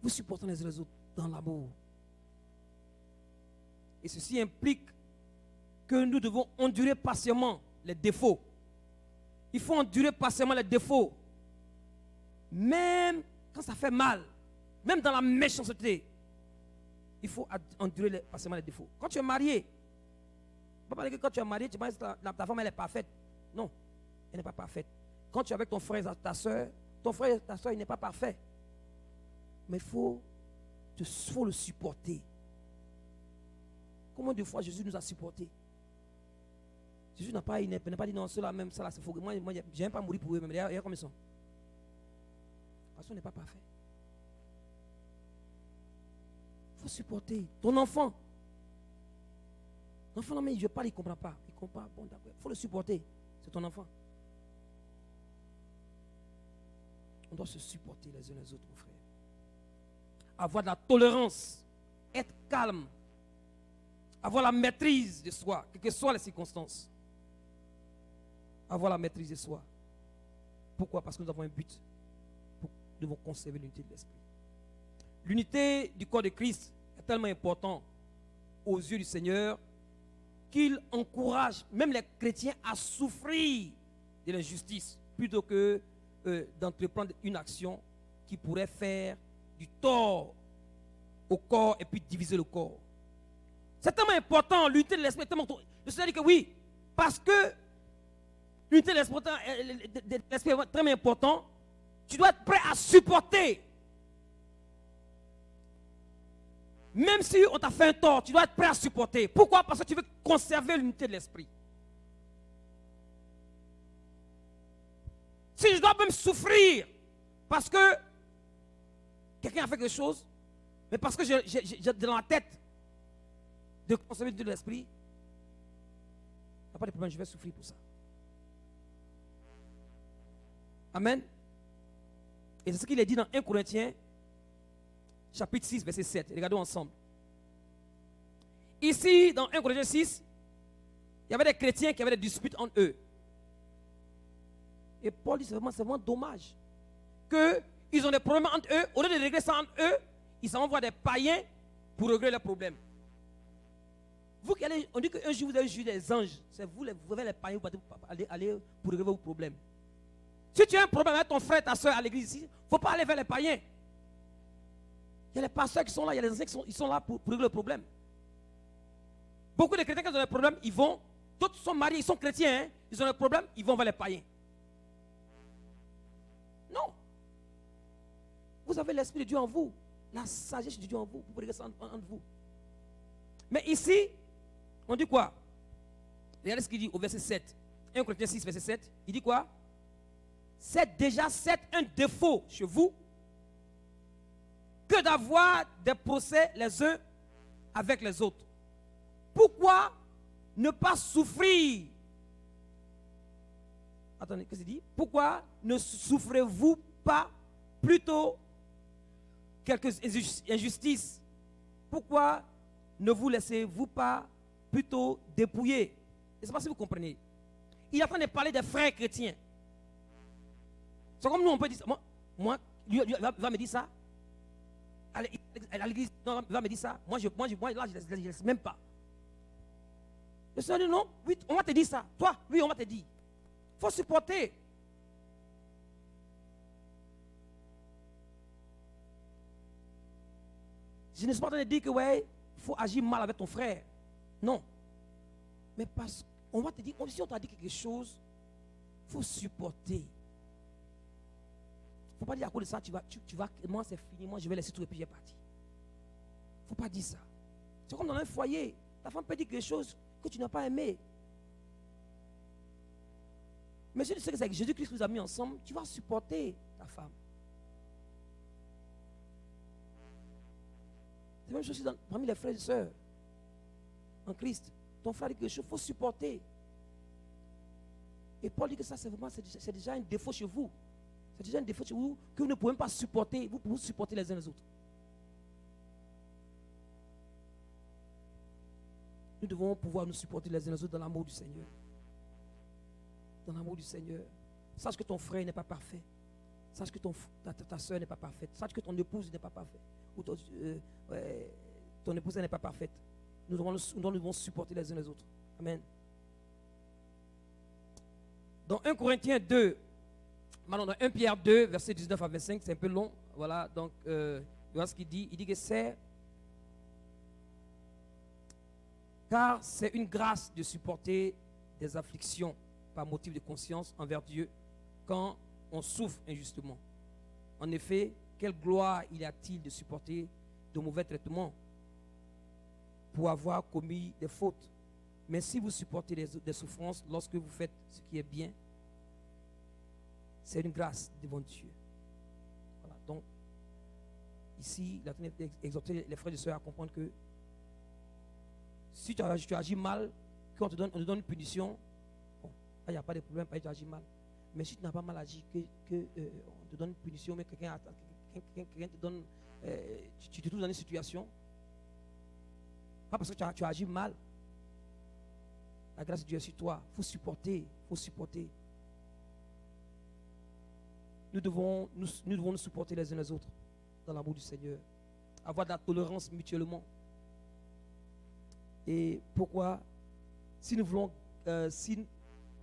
Vous supportons les uns les autres dans l'amour. Et ceci implique que nous devons endurer patiemment les défauts. Il faut endurer patiemment les défauts. Même quand ça fait mal, même dans la méchanceté, il faut endurer patiemment les défauts. Quand tu es marié, il ne faut pas dire que quand tu es marié, tu penses que ta femme elle est parfaite. Non, elle n'est pas parfaite. Quand tu es avec ton frère et ta soeur, ton frère et ta soeur, il n'est pas parfait. Mais il faut le supporter. Combien de fois Jésus nous a supportés? Jésus n'a pas dit non, cela même, ça là, c'est faux. Moi je n'aime pas mourir pour eux, mais regarde comme ils sont. Parce qu'on n'est pas parfait. Il faut supporter ton enfant. L'enfant, non, mais je parle, il ne comprend pas. Il ne comprend pas. Bon, d'accord. Il faut le supporter. C'est ton enfant. On doit se supporter les uns les autres, mon frère. Avoir de la tolérance. Être calme. Avoir la maîtrise de soi, quelles que soient les circonstances. Avoir la maîtrise de soi. Pourquoi? Parce que nous avons un but. Nous devons conserver l'unité de l'esprit. L'unité du corps de Christ est tellement importante aux yeux du Seigneur qu'il encourage même les chrétiens à souffrir de l'injustice plutôt que d'entreprendre une action qui pourrait faire du tort au corps et puis diviser le corps. C'est tellement important, l'unité de l'esprit est tellement important. Le Seigneur dit que oui, parce que l'unité de l'esprit est tellement important, tu dois être prêt à supporter. Même si on t'a fait un tort, tu dois être prêt à supporter. Pourquoi? Parce que tu veux conserver l'unité de l'esprit. Si je dois même souffrir parce que quelqu'un a fait quelque chose, mais parce que j'ai dans la tête de conserver l'unité de l'esprit, il n'y a pas de problème, je vais souffrir pour ça. Amen. Et c'est ce qu'il est dit dans 1 Corinthiens, chapitre 6, verset 7. Regardons ensemble. Ici, dans 1 Corinthiens 6, il y avait des chrétiens qui avaient des disputes entre eux. Et Paul dit, c'est vraiment dommage qu'ils ont des problèmes entre eux. Au lieu de régler ça entre eux, ils s'en vont voir des païens pour régler leurs problèmes. Vous qui allez, on dit qu'un jour vous avez jugé des anges. C'est vous, vous avez les païens, vous allez pour régler vos problèmes. Si tu as un problème avec ton frère, ta soeur à l'église ici, il ne faut pas aller vers les païens. Il y a les pasteurs qui sont là, il y a les anciens qui sont là pour régler le problème. Beaucoup de chrétiens qui ont des problèmes, ils vont, d'autres sont mariés, ils sont chrétiens, hein, ils ont des problèmes, ils vont vers les païens. Non. Vous avez l'esprit de Dieu en vous, la sagesse de Dieu en vous, vous pouvez régler ça entre vous. Mais ici, on dit quoi? Regardez ce qu'il dit au verset 7. 1 Corinthiens 6, verset 7. Il dit quoi? C'est déjà un défaut chez vous que d'avoir des procès les uns avec les autres. Pourquoi ne pas souffrir? Attendez, qu'est-ce qu'il dit? Pourquoi ne souffrez-vous pas plutôt quelques injustices? Pourquoi ne vous laissez-vous pas plutôt dépouiller? Je ne sais pas si vous comprenez. Il est en train de parler des frères chrétiens. C'est comme nous, on peut dire ça. Moi, lui va me dire ça. À l'église, il va me dire ça. Moi, là, je ne laisse même pas. Le Seigneur dit non, oui, on va te dire ça. Toi, oui, on va te dire. Il faut supporter. Je ne suis pas en train de dire que ouais, il faut agir mal avec ton frère. Non. Mais parce qu'on va te dire, si on t'a dit quelque chose, il faut supporter. Il ne faut pas dire à cause de ça, tu vas, moi c'est fini, moi je vais laisser tout et puis j'ai parti. Il ne faut pas dire ça. C'est comme dans un foyer, ta femme peut dire quelque chose que tu n'as pas aimé. Mais si tu sais que c'est avec Jésus-Christ que vous avez mis ensemble, tu vas supporter ta femme. C'est la même chose parmi les frères et sœurs en Christ. Ton frère dit quelque chose, il faut supporter. Et Paul dit que ça, c'est déjà un défaut chez vous. C'est déjà un défaut chez vous que vous ne pouvez même pas supporter. Vous pouvez supporter les uns les autres. Nous devons pouvoir nous supporter les uns les autres dans l'amour du Seigneur. Dans l'amour du Seigneur. Sache que ton frère n'est pas parfait. Sache que ta soeur n'est pas parfaite. Sache que ton épouse n'est pas parfaite. Ou ton épouse n'est pas parfaite. Nous devons supporter les uns les autres. Amen. Dans 1 Corinthiens 2, dans 1 Pierre 2, verset 19 à 25, c'est un peu long. Voilà, donc, voilà ce qu'il dit. Il dit que c'est... Car c'est une grâce de supporter des afflictions par motif de conscience envers Dieu quand on souffre injustement. En effet, quelle gloire y a-t-il de supporter de mauvais traitements pour avoir commis des fautes? Mais si vous supportez des souffrances lorsque vous faites ce qui est bien, c'est une grâce devant Dieu. Voilà, donc, ici, il a exhorté les frères et sœurs à comprendre que si tu agis mal, qu'on te donne une punition, bon, il n'y a pas de problème, tu agis mal. Mais si tu n'as pas mal agi, on te donne une punition, mais quelqu'un te donne, tu te trouves dans une situation, pas parce que tu as agi mal, la grâce de Dieu est sur toi. Il faut supporter, Nous devons nous supporter les uns les autres dans l'amour du Seigneur. Avoir de la tolérance mutuellement. Et pourquoi? Si nous voulons, si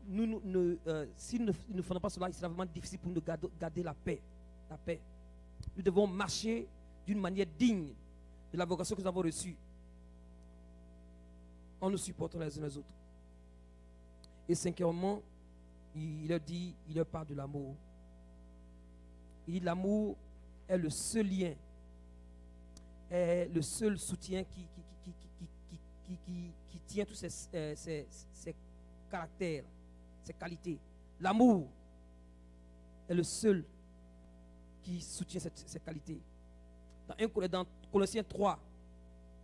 nous ne faisons pas cela, il sera vraiment difficile pour nous de garder la paix. La paix. Nous devons marcher d'une manière digne de la vocation que nous avons reçue, en nous supportant les uns les autres. Et cinquièmement, il leur parle de l'amour. Il dit l'amour est le seul lien, est le seul soutien qui tient tous ces caractères, ces qualités. L'amour est le seul qui soutient ces qualités. Dans Colossiens 3,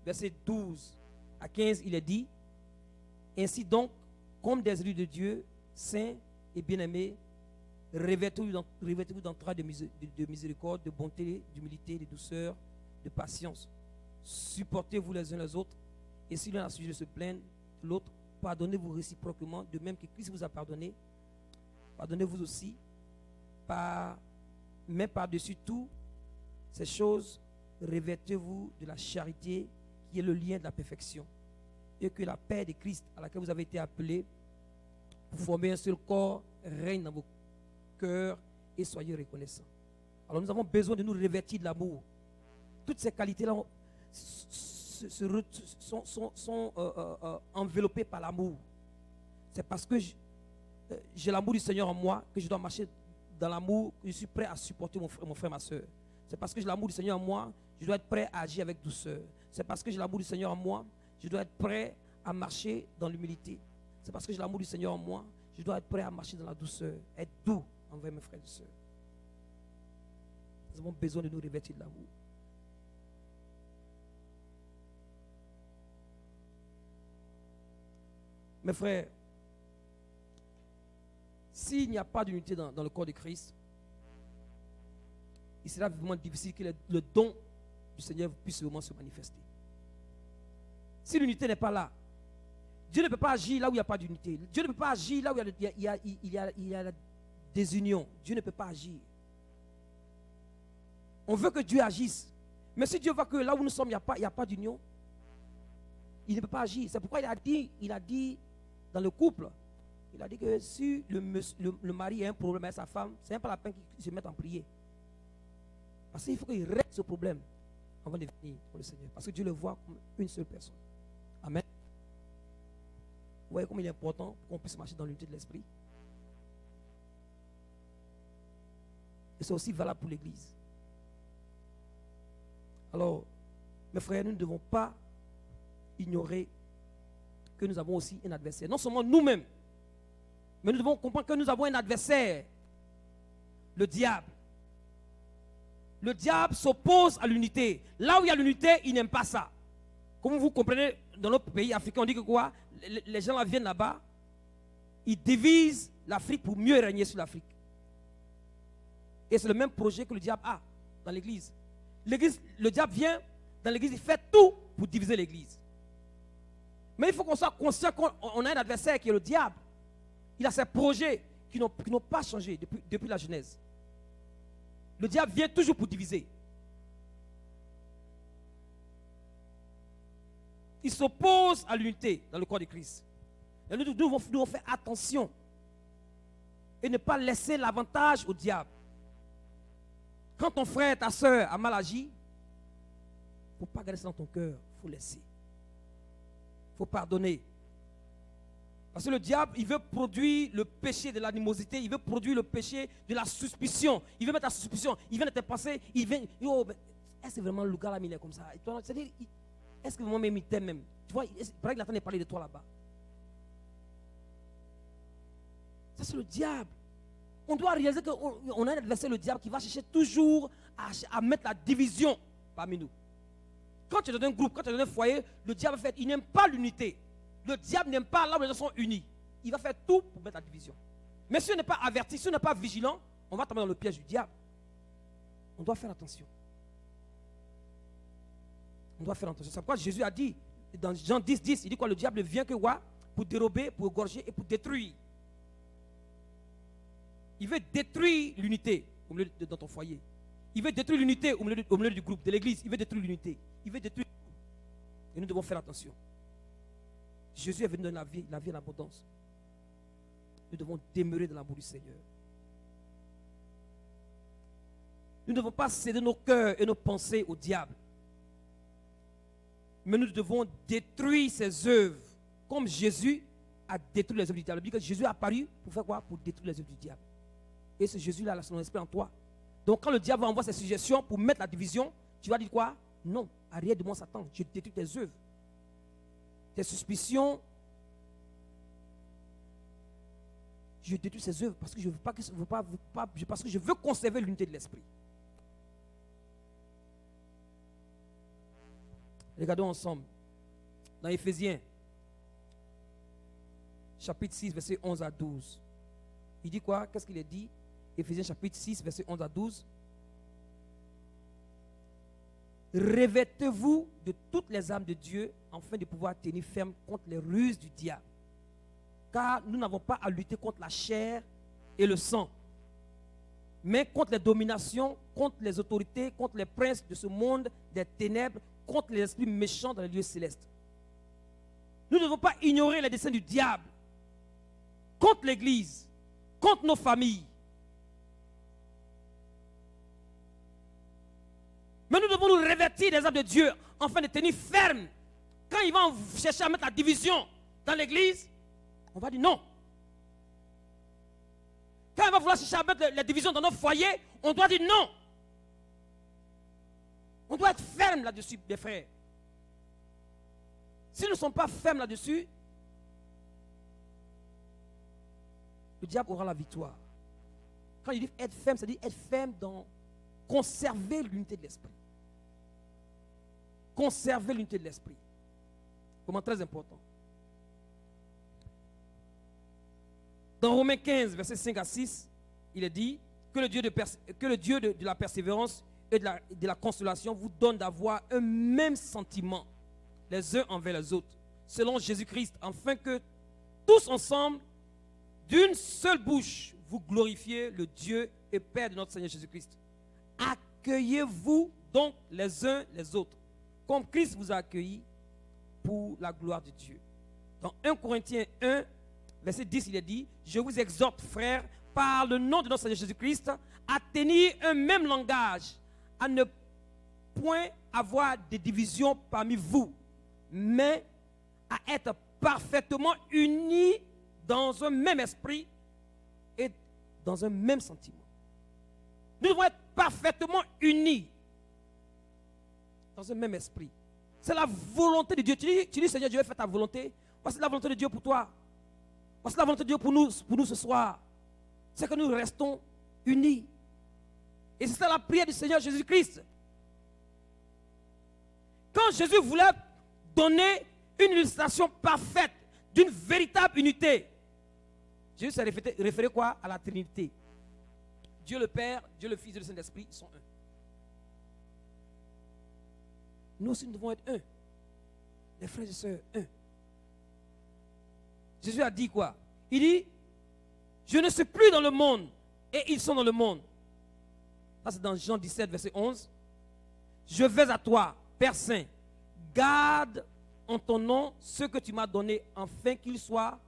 versets 12 à 15, il est dit: ainsi donc, comme des élus de Dieu, saints et bien-aimés, revêtez-vous d'entrailles de miséricorde, de bonté, d'humilité, de douceur, de patience. Supportez-vous les uns les autres. Et si l'un a sujet de se plaindre de l'autre, pardonnez-vous réciproquement, de même que Christ vous a pardonné. Pardonnez-vous aussi. Mais par-dessus tout ces choses, revêtez-vous de la charité qui est le lien de la perfection. Et que la paix de Christ à laquelle vous avez été appelés pour former un seul corps règne dans vos cœurs et soyez reconnaissants. Alors nous avons besoin de nous revêtir de l'amour. Toutes ces qualités-là sont enveloppées par l'amour. C'est parce que j'ai l'amour du Seigneur en moi que je dois marcher dans l'amour, que je suis prêt à supporter mon frère, ma soeur. C'est parce que j'ai l'amour du Seigneur en moi, je dois être prêt à agir avec douceur. C'est parce que j'ai l'amour du Seigneur en moi, je dois être prêt à marcher dans l'humilité. C'est parce que j'ai l'amour du Seigneur en moi, je dois être prêt à marcher dans la douceur, être doux envers mes frères et sœurs. Nous avons besoin de nous revêtir de l'amour. Mes frères, s'il n'y a pas d'unité dans le corps de Christ, il sera vraiment difficile que le don du Seigneur puisse vraiment se manifester. Si l'unité n'est pas là, Dieu ne peut pas agir là où il n'y a pas d'unité. Dieu ne peut pas agir là où il y a la désunion. Dieu ne peut pas agir. On veut que Dieu agisse. Mais si Dieu voit que là où nous sommes, il n'y a pas d'union, il ne peut pas agir. C'est pourquoi il a dit dans le couple, il a dit que si le mari a un problème avec sa femme, ce n'est pas la peine qu'il se mette en prier. Parce qu'il faut qu'il règle ce problème avant de venir pour le Seigneur. Parce que Dieu le voit comme une seule personne. Amen. Vous voyez comme il est important qu'on puisse marcher dans l'unité de l'esprit. Et c'est aussi valable pour l'Église. Alors, mes frères, nous ne devons pas ignorer que nous avons aussi un adversaire. Non seulement nous-mêmes, mais nous devons comprendre que nous avons un adversaire, le diable. Le diable s'oppose à l'unité. Là où il y a l'unité, il n'aime pas ça. Comme vous comprenez, dans notre pays africain, on dit que quoi? Les gens là viennent là-bas, ils divisent l'Afrique pour mieux régner sur l'Afrique. Et c'est le même projet que le diable a dans l'église. Le diable vient dans l'église, il fait tout pour diviser l'église. Mais il faut qu'on soit conscient qu'on a un adversaire qui est le diable. Il a ses projets qui n'ont pas changé depuis la Genèse. Le diable vient toujours pour diviser. Il s'oppose à l'unité dans le corps de Christ. Et nous devons faire attention et ne pas laisser l'avantage au diable. Quand ton frère, ta soeur a mal agi, il ne faut pas garder ça dans ton cœur, il faut laisser. Il faut pardonner. Parce que le diable, il veut produire le péché de l'animosité, il veut produire le péché de la suspicion. Il veut mettre la suspicion, il vient de tes pensées, il vient, est-ce que vraiment le gars là, il est comme ça? C'est-à-dire, est-ce que moi-même il t'aime même? Tu vois, il paraît qu'il attend de parler de toi là-bas. Ça, c'est le diable. On doit réaliser qu'on a un adversaire, le diable, qui va chercher toujours à mettre la division parmi nous. Quand tu es dans un groupe, quand tu es dans un foyer, le diable fait, il n'aime pas l'unité. Le diable n'aime pas là où les gens sont unis. Il va faire tout pour mettre la division. Mais si on n'est pas averti, si on n'est pas vigilant, on va tomber dans le piège du diable. On doit faire attention. On doit faire attention. C'est pourquoi Jésus a dit, dans Jean 10, 10, il dit quoi? Le diable vient que quoi? Pour dérober, pour égorger et pour détruire. Il veut détruire l'unité dans ton foyer. Il veut détruire l'unité au milieu du groupe, de l'église. Il veut détruire l'unité. Il veut détruire. Et nous devons faire attention. Jésus est venu donner la vie en abondance. Nous devons demeurer dans l'amour du Seigneur. Nous ne devons pas céder nos cœurs et nos pensées au diable. Mais nous devons détruire ses œuvres. Comme Jésus a détruit les œuvres du diable. Il dit que Jésus est apparu pour faire quoi? Pour détruire les œuvres du diable. Et ce Jésus-là a son esprit en toi. Donc quand le diable envoie ses suggestions pour mettre la division, tu vas dire quoi? Non, arrière de moi Satan, je détruis tes œuvres. Tes suspicions, je détruis ces œuvres parce que je veux pas parce que je veux conserver l'unité de l'esprit. Regardons ensemble dans Éphésiens chapitre 6 verset 11 à 12. Il dit quoi? Qu'est-ce qu'il est dit? Éphésiens chapitre 6, verset 11 à 12. Revêtez-vous de toutes les armes de Dieu afin de pouvoir tenir ferme contre les ruses du diable. Car nous n'avons pas à lutter contre la chair et le sang, mais contre les dominations, contre les autorités, contre les princes de ce monde des ténèbres, contre les esprits méchants dans les lieux célestes. Nous ne devons pas ignorer les desseins du diable contre l'Église, contre nos familles. Mais nous devons nous revêtir des armes de Dieu afin de tenir ferme. Quand ils vont chercher à mettre la division dans l'Église, on va dire non. Quand il va vouloir chercher à mettre la division dans nos foyers, on doit dire non. On doit être ferme là-dessus, mes frères. Si nous ne sommes pas fermes là-dessus, le diable aura la victoire. Quand il dit être ferme, ça dit être ferme dans conserver l'unité de l'esprit. Conserver l'unité de l'esprit. Comment très important. Dans Romains 15, versets 5 à 6, il est dit que le Dieu de la persévérance et de la consolation vous donne d'avoir un même sentiment les uns envers les autres, selon Jésus-Christ, afin que tous ensemble, d'une seule bouche, vous glorifiez le Dieu et Père de notre Seigneur Jésus-Christ. Accueillez-vous donc les uns les autres, comme Christ vous a accueillis pour la gloire de Dieu. Dans 1 Corinthiens 1, verset 10, il est dit, je vous exhorte, frères, par le nom de notre Seigneur Jésus-Christ, à tenir un même langage, à ne point avoir de division parmi vous, mais à être parfaitement unis dans un même esprit et dans un même sentiment. Nous devons être parfaitement unis dans un même esprit. C'est la volonté de Dieu. Tu dis, Seigneur, je vais faire ta volonté. Voici la volonté de Dieu pour toi. Voici la volonté de Dieu pour nous ce soir. C'est que nous restons unis. Et c'est ça la prière du Seigneur Jésus-Christ. Quand Jésus voulait donner une illustration parfaite d'une véritable unité, Jésus s'est référé quoi? À la Trinité. Dieu le Père, Dieu le Fils et le Saint-Esprit, ils sont un. Nous aussi, nous devons être un. Les frères et sœurs, un. Jésus a dit quoi? Il dit, je ne suis plus dans le monde et ils sont dans le monde. Ça, c'est dans Jean 17, verset 11. Je vais à toi, Père Saint, garde en ton nom ce que tu m'as donné, afin qu'ils soient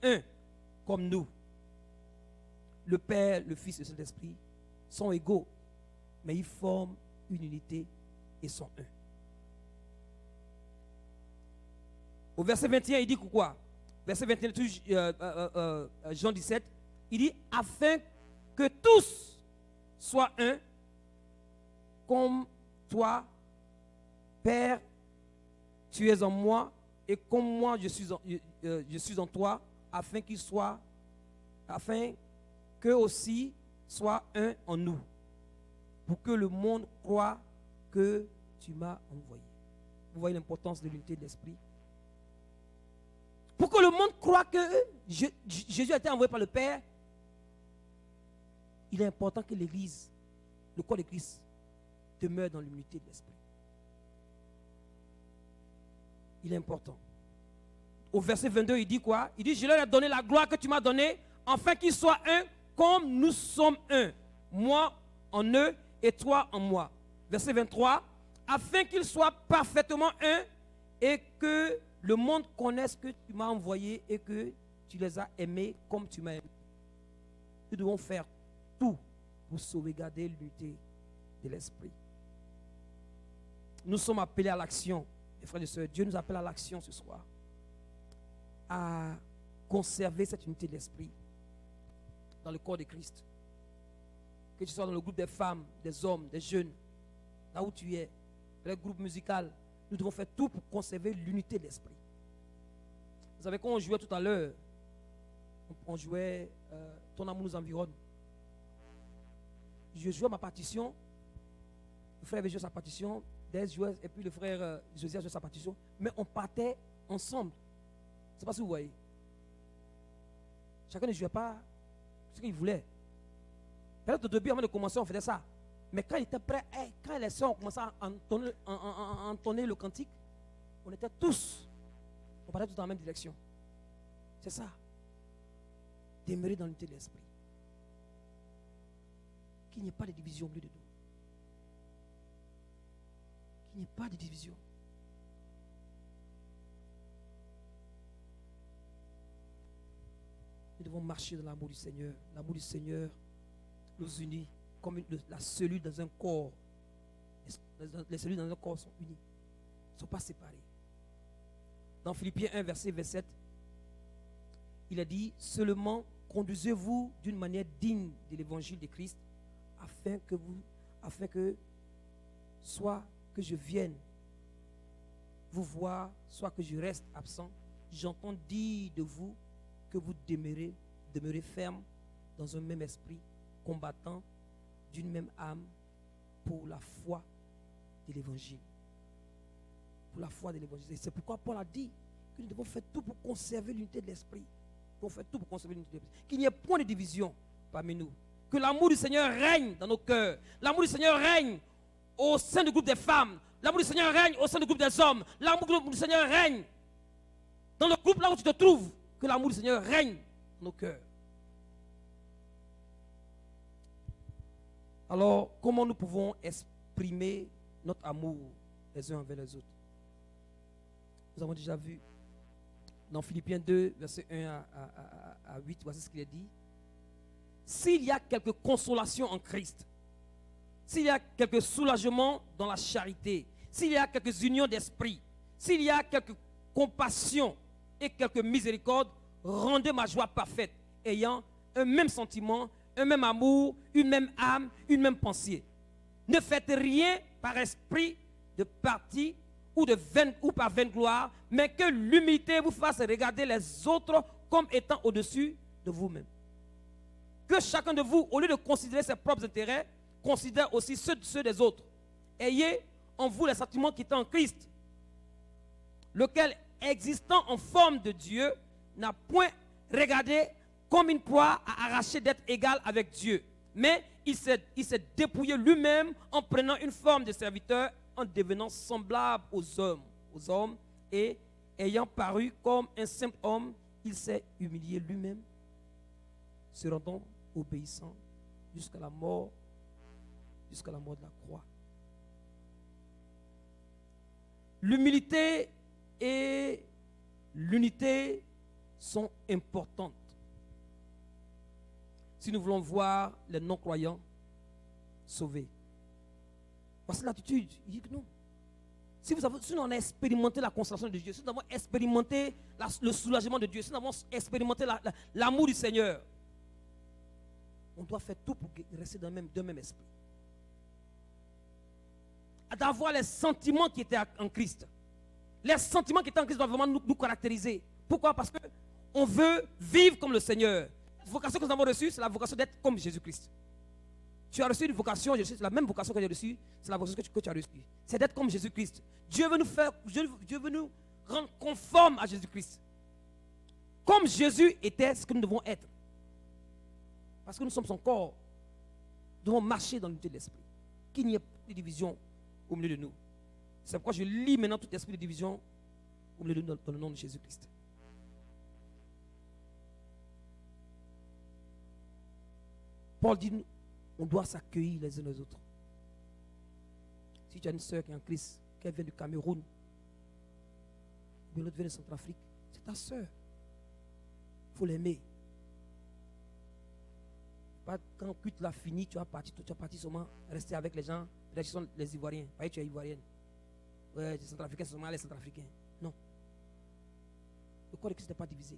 un, comme nous. Le Père, le Fils et le Saint-Esprit sont égaux, mais ils forment une unité et sont un. Au verset 21, il dit quoi? Verset 21, Jean 17, il dit, afin que tous soient un, comme toi, Père, tu es en moi, et comme moi je suis en toi, afin qu'eux aussi soient un en nous, pour que le monde croie que tu m'as envoyé. Vous voyez l'importance de l'unité de l'esprit? Pour que le monde croie que Jésus a été envoyé par le Père, il est important que l'Église, le corps de Christ, demeure dans l'unité de l'esprit. Il est important. Au verset 22, il dit quoi? Il dit, je leur ai donné la gloire que tu m'as donnée, afin qu'ils soient un, comme nous sommes un. Moi en eux et toi en moi. Verset 23, afin qu'ils soient parfaitement un et que le monde connaisse que tu m'as envoyé et que tu les as aimés comme tu m'as aimé. Nous devons faire tout pour sauvegarder l'unité de l'esprit. Nous sommes appelés à l'action. Mes frères et sœurs, Dieu nous appelle à l'action ce soir. À conserver cette unité de l'esprit dans le corps de Christ. Que tu sois dans le groupe des femmes, des hommes, des jeunes, là où tu es, dans le groupe musical, nous devons faire tout pour conserver l'unité de l'esprit. Vous savez, quand on jouait tout à l'heure, on jouait Ton amour nous environne. Je jouais ma partition, le frère avait joué sa partition, Des jouait, et puis le frère Josias jouait sa partition, mais on partait ensemble. Je ne sais pas si vous voyez. Chacun ne jouait pas ce qu'il voulait. Peut-être au début, avant de commencer, on faisait ça. Mais quand il était prêt, quand les sœurs ont commencé à entonner le cantique, on était tous, on parlait tous dans la même direction. C'est ça. Demeurer dans l'unité de l'esprit. Qu'il n'y ait pas de division au milieu de nous. Qu'il n'y ait pas de division. Nous devons marcher dans l'amour du Seigneur. L'amour du Seigneur nous unit comme la cellule dans un corps. Les cellules dans un corps sont unies. Ils ne sont pas séparées. Dans Philippiens 1, verset 27, il a dit, seulement conduisez-vous d'une manière digne de l'évangile de Christ, afin que soit que je vienne vous voir, soit que je reste absent, j'entends dire de vous que vous demeurez ferme dans un même esprit, combattant d'une même âme pour la foi de l'évangile. Pour la foi de l'évangile. C'est pourquoi Paul a dit que nous devons faire tout pour conserver l'unité de l'esprit. Pour faire tout pour conserver l'unité de l'esprit. Qu'il n'y ait point de division parmi nous. Que l'amour du Seigneur règne dans nos cœurs. L'amour du Seigneur règne au sein du groupe des femmes. L'amour du Seigneur règne au sein du groupe des hommes. L'amour du Seigneur règne dans le groupe là où tu te trouves. Que l'amour du Seigneur règne dans nos cœurs. Alors, comment nous pouvons exprimer notre amour les uns envers les autres? Nous avons déjà vu dans Philippiens 2, verset 1 à 8, voici ce qu'il est dit. S'il y a quelque consolation en Christ, s'il y a quelque soulagement dans la charité, s'il y a quelques unions d'esprit, s'il y a quelque compassion et quelque miséricorde, rendez ma joie parfaite, ayant un même sentiment, un même amour, une même âme, une même pensée. Ne faites rien par esprit de parti ou par vaine gloire, mais que l'humilité vous fasse regarder les autres comme étant au-dessus de vous-même. Que chacun de vous, au lieu de considérer ses propres intérêts, considère aussi ceux des autres. Ayez en vous les sentiments qui sont en Christ, lequel, existant en forme de Dieu, n'a point regardé comme une proie à arracher d'être égal avec Dieu. Mais il s'est dépouillé lui-même en prenant une forme de serviteur, en devenant semblable aux hommes, et ayant paru comme un simple homme, il s'est humilié lui-même, se rendant obéissant jusqu'à la mort de la croix. L'humilité et l'unité sont importantes. Si nous voulons voir les non-croyants sauvés. Voici l'attitude. Il dit que non. Si nous avons expérimenté la consolation de Dieu, si nous avons expérimenté le soulagement de Dieu, si nous avons expérimenté l'amour du Seigneur, on doit faire tout pour rester d'un même esprit. D'avoir les sentiments qui étaient en Christ. Les sentiments qui étaient en Christ doivent vraiment nous caractériser. Pourquoi? Parce qu'on veut vivre comme le Seigneur. La vocation que nous avons reçue, c'est la vocation d'être comme Jésus-Christ. Tu as reçu une vocation, c'est la même vocation que j'ai reçue, c'est la vocation que tu as reçue. C'est d'être comme Jésus-Christ. Dieu veut nous rendre conformes à Jésus-Christ. Comme Jésus était ce que nous devons être. Parce que nous sommes son corps. Nous devons marcher dans l'unité de l'esprit. Qu'il n'y ait pas de division au milieu de nous. C'est pourquoi je lis maintenant tout esprit de division au milieu de nous dans le nom de Jésus-Christ. Paul dit, on doit s'accueillir les uns les autres. Si tu as une soeur qui est en Christ, qu'elle vient du Cameroun, ou l'autre vient de Centrafrique, c'est ta soeur. Il faut l'aimer. Pas quand culte l'a fini, tu as parti seulement rester avec les gens, peut-être qu'ils sont les Ivoiriens. Pas que tu es Ivoirienne. Ouais, les Centrafricains, c'est seulement les Centrafricains. Non. Le corps de Christ n'est pas divisé.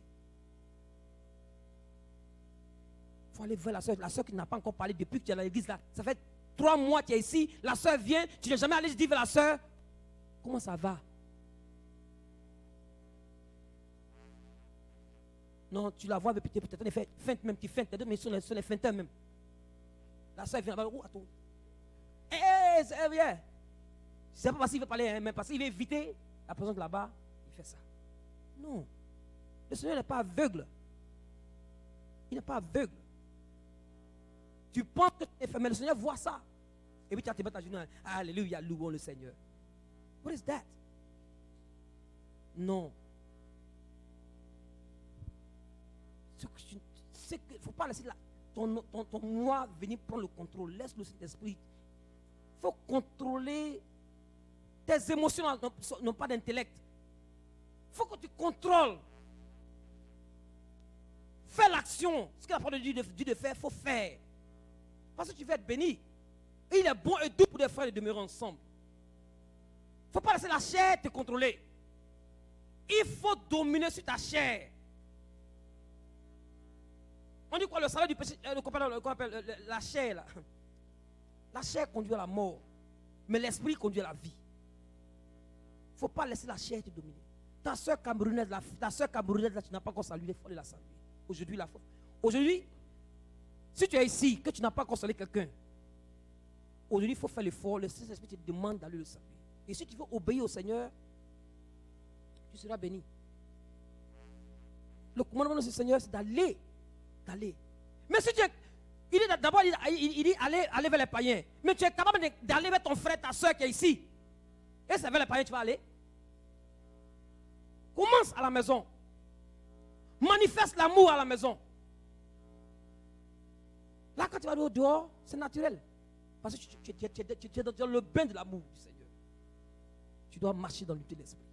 Il faut aller vers la soeur qui n'a pas encore parlé depuis que tu es à l'église là. Ça fait 3 mois que tu es ici, la soeur vient, tu n'es jamais allé dire vers la soeur, comment ça va? Non, tu la vois peut-être les feintes même, tu feintes, mais sur les feinteurs même. La soeur vient là-bas, oh, attends. Eh, viens. C'est pas parce qu'il veut parler, mais parce qu'il veut éviter la présence là-bas, il fait ça. Non. Le Seigneur n'est pas aveugle. Il n'est pas aveugle. Tu penses que tu es fait, mais le Seigneur voit ça. Et puis tu vas te mettre à genoux. Alléluia, louons le Seigneur. What is that? Non. Il ne faut pas laisser ton moi venir prendre le contrôle. Laisse le Saint-Esprit. Il faut contrôler tes émotions, non pas d'intellect. Il faut que tu contrôles. Fais l'action. Ce que la parole de Dieu dit de faire, il faut faire. Parce que tu vas être béni. Et il est bon et doux pour des frères de demeurer ensemble. Il ne faut pas laisser la chair te contrôler. Il faut dominer sur ta chair. On dit quoi, le salaire du péché, qu'on appelle la chair là. La chair conduit à la mort, mais l'esprit conduit à la vie. Il ne faut pas laisser la chair te dominer. Ta soeur camerounaise, là, tu n'as pas encore salué, il faut la saluer. Aujourd'hui, si tu es ici, que tu n'as pas encore salué quelqu'un, aujourd'hui, il faut faire l'effort. Le Saint-Esprit te demande d'aller le saluer. Et si tu veux obéir au Seigneur, tu seras béni. Le commandement de ce Seigneur, c'est d'aller. Mais si tu es, il dit d'abord, il dit aller vers les païens. Mais tu es capable d'aller vers ton frère, ta soeur qui est ici. Et c'est vers les païens que tu vas aller. Commence à la maison. Manifeste l'amour à la maison. Là, quand tu vas aller au dehors, c'est naturel. Parce que tu es dans le bain de l'amour du Seigneur. Tu dois marcher dans l'unité de l'esprit.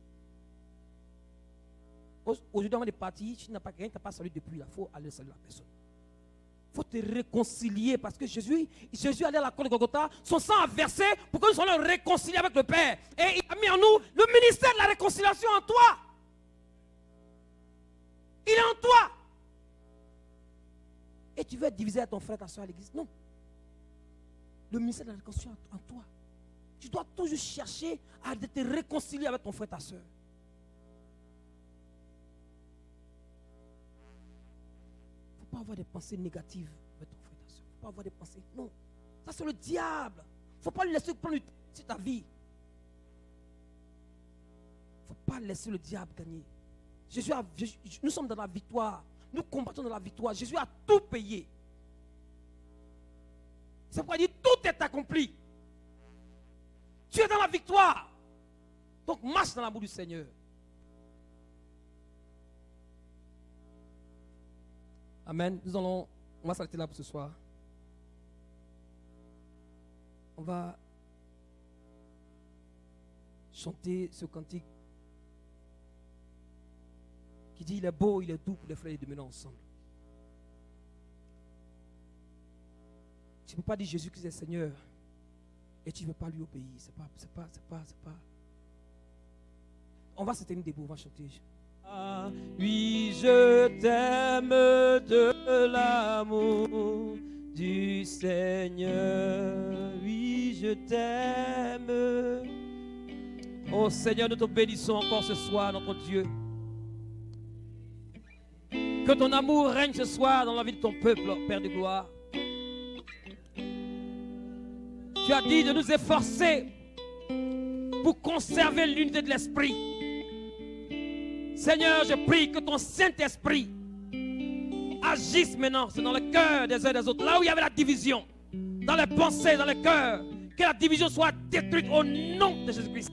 Aujourd'hui, avant de partir, si tu n'as pas quelqu'un, tu n'as pas salué depuis là. Il faut aller saluer la personne. Il faut te réconcilier parce que Jésus allait à la croix de Golgotha, son sang a versé pour que nous soyons réconciliés avec le Père. Et il a mis en nous le ministère de la réconciliation en toi. Il est en toi. Et tu veux être divisé à ton frère, ta soeur à l'église? Non. Le ministère de la réconciliation en toi. Tu dois toujours chercher à te réconcilier avec ton frère, ta soeur. Il ne faut pas avoir des pensées négatives avec ton frère, ta soeur. Il ne faut pas avoir des pensées. Non. Ça, c'est le diable. Il ne faut pas le laisser prendre sur ta vie. Il ne faut pas laisser le diable gagner. Nous sommes dans la victoire. Nous combattons dans la victoire. Jésus a tout payé. C'est pourquoi il dit tout est accompli. Tu es dans la victoire. Donc marche dans l'amour du Seigneur. Amen. On va s'arrêter là pour ce soir. On va chanter ce cantique qui dit il est beau, il est doux pour les frères de mener ensemble. Tu ne peux pas dire Jésus qui est Seigneur et tu ne veux pas lui obéir. C'est pas. On va se tenir debout, on va chanter. Ah, oui, je t'aime de l'amour du Seigneur. Oui, je t'aime. Oh Seigneur, nous te bénissons encore ce soir, notre Dieu. Que ton amour règne ce soir dans la vie de ton peuple, Père de gloire. Tu as dit de nous efforcer pour conserver l'unité de l'esprit. Seigneur, je prie que ton Saint-Esprit agisse maintenant dans le cœur des uns et des autres. Là où il y avait la division, dans les pensées, dans les cœurs, que la division soit détruite au nom de Jésus-Christ.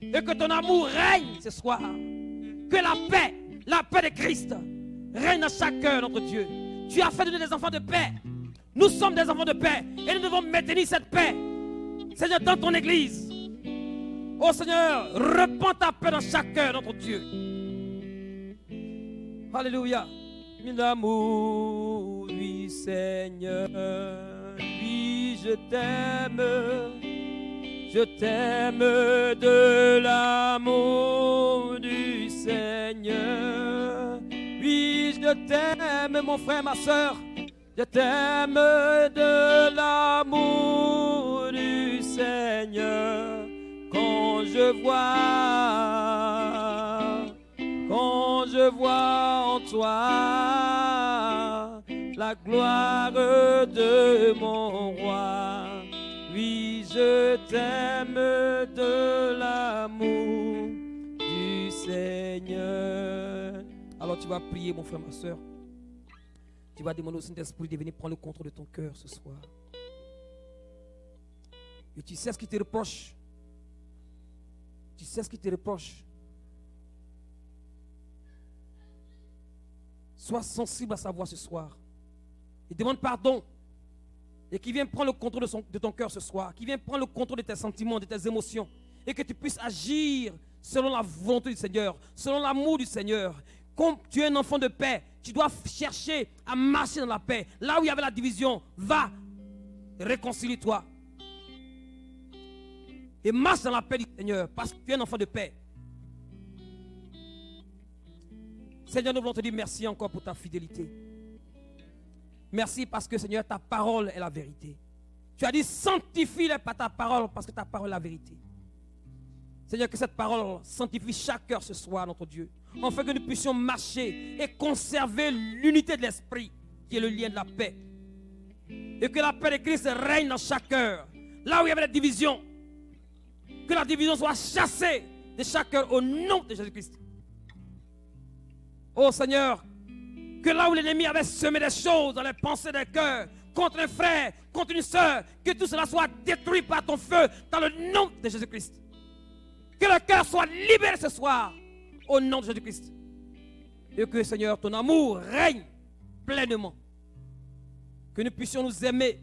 Et que ton amour règne ce soir. Que la paix de Christ règne dans chaque cœur, notre Dieu. Tu as fait de nous des enfants de paix. Nous sommes des enfants de paix. Et nous devons maintenir cette paix. Seigneur, dans ton église. Oh Seigneur, répands ta paix dans chaque cœur, notre Dieu. Alléluia. L'amour, oui Seigneur. Oui, je t'aime. Je t'aime de l'amour du Seigneur. Oui, je t'aime, mon frère, ma soeur. Je t'aime de l'amour du Seigneur. Quand je vois en toi la gloire de mon roi. Oui, je t'aime de l'amour du Seigneur. Alors tu vas prier, mon frère, ma soeur. Tu vas demander au Saint-Esprit de venir prendre le contrôle de ton cœur ce soir. Et tu sais ce qui te reproche. Tu sais ce qui te reproche. Sois sensible à sa voix ce soir. Et demande pardon. Et qu'il vienne prendre le contrôle de ton cœur ce soir. Qu'il vienne prendre le contrôle de tes sentiments, de tes émotions. Et que tu puisses agir selon la volonté du Seigneur, selon l'amour du Seigneur. Comme tu es un enfant de paix, tu dois chercher à marcher dans la paix. Là où il y avait la division, va, réconcilie-toi. Et marche dans la paix du Seigneur, parce que tu es un enfant de paix. Seigneur, nous voulons te dire merci encore pour ta fidélité. Merci parce que, Seigneur, ta parole est la vérité. Tu as dit, sanctifie-les par ta parole, parce que ta parole est la vérité. Seigneur, que cette parole sanctifie chaque cœur ce soir, notre Dieu. Afin que nous puissions marcher et conserver l'unité de l'esprit, qui est le lien de la paix. Et que la paix de Christ règne dans chaque cœur. Là où il y avait la division, que la division soit chassée de chaque cœur au nom de Jésus-Christ. Oh Seigneur, que là où l'ennemi avait semé des choses dans les pensées des cœurs, contre un frère, contre une soeur, que tout cela soit détruit par ton feu dans le nom de Jésus-Christ. Que le cœur soit libéré ce soir au nom de Jésus-Christ. Et que Seigneur, ton amour règne pleinement. Que nous puissions nous aimer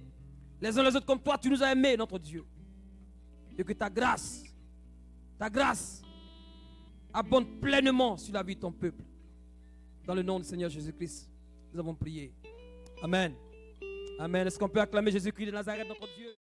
les uns les autres comme toi tu nous as aimés, notre Dieu. Et que ta grâce abonde pleinement sur la vie de ton peuple. Dans le nom du Seigneur Jésus-Christ, nous avons prié. Amen. Amen. Est-ce qu'on peut acclamer Jésus-Christ de Nazareth, notre Dieu?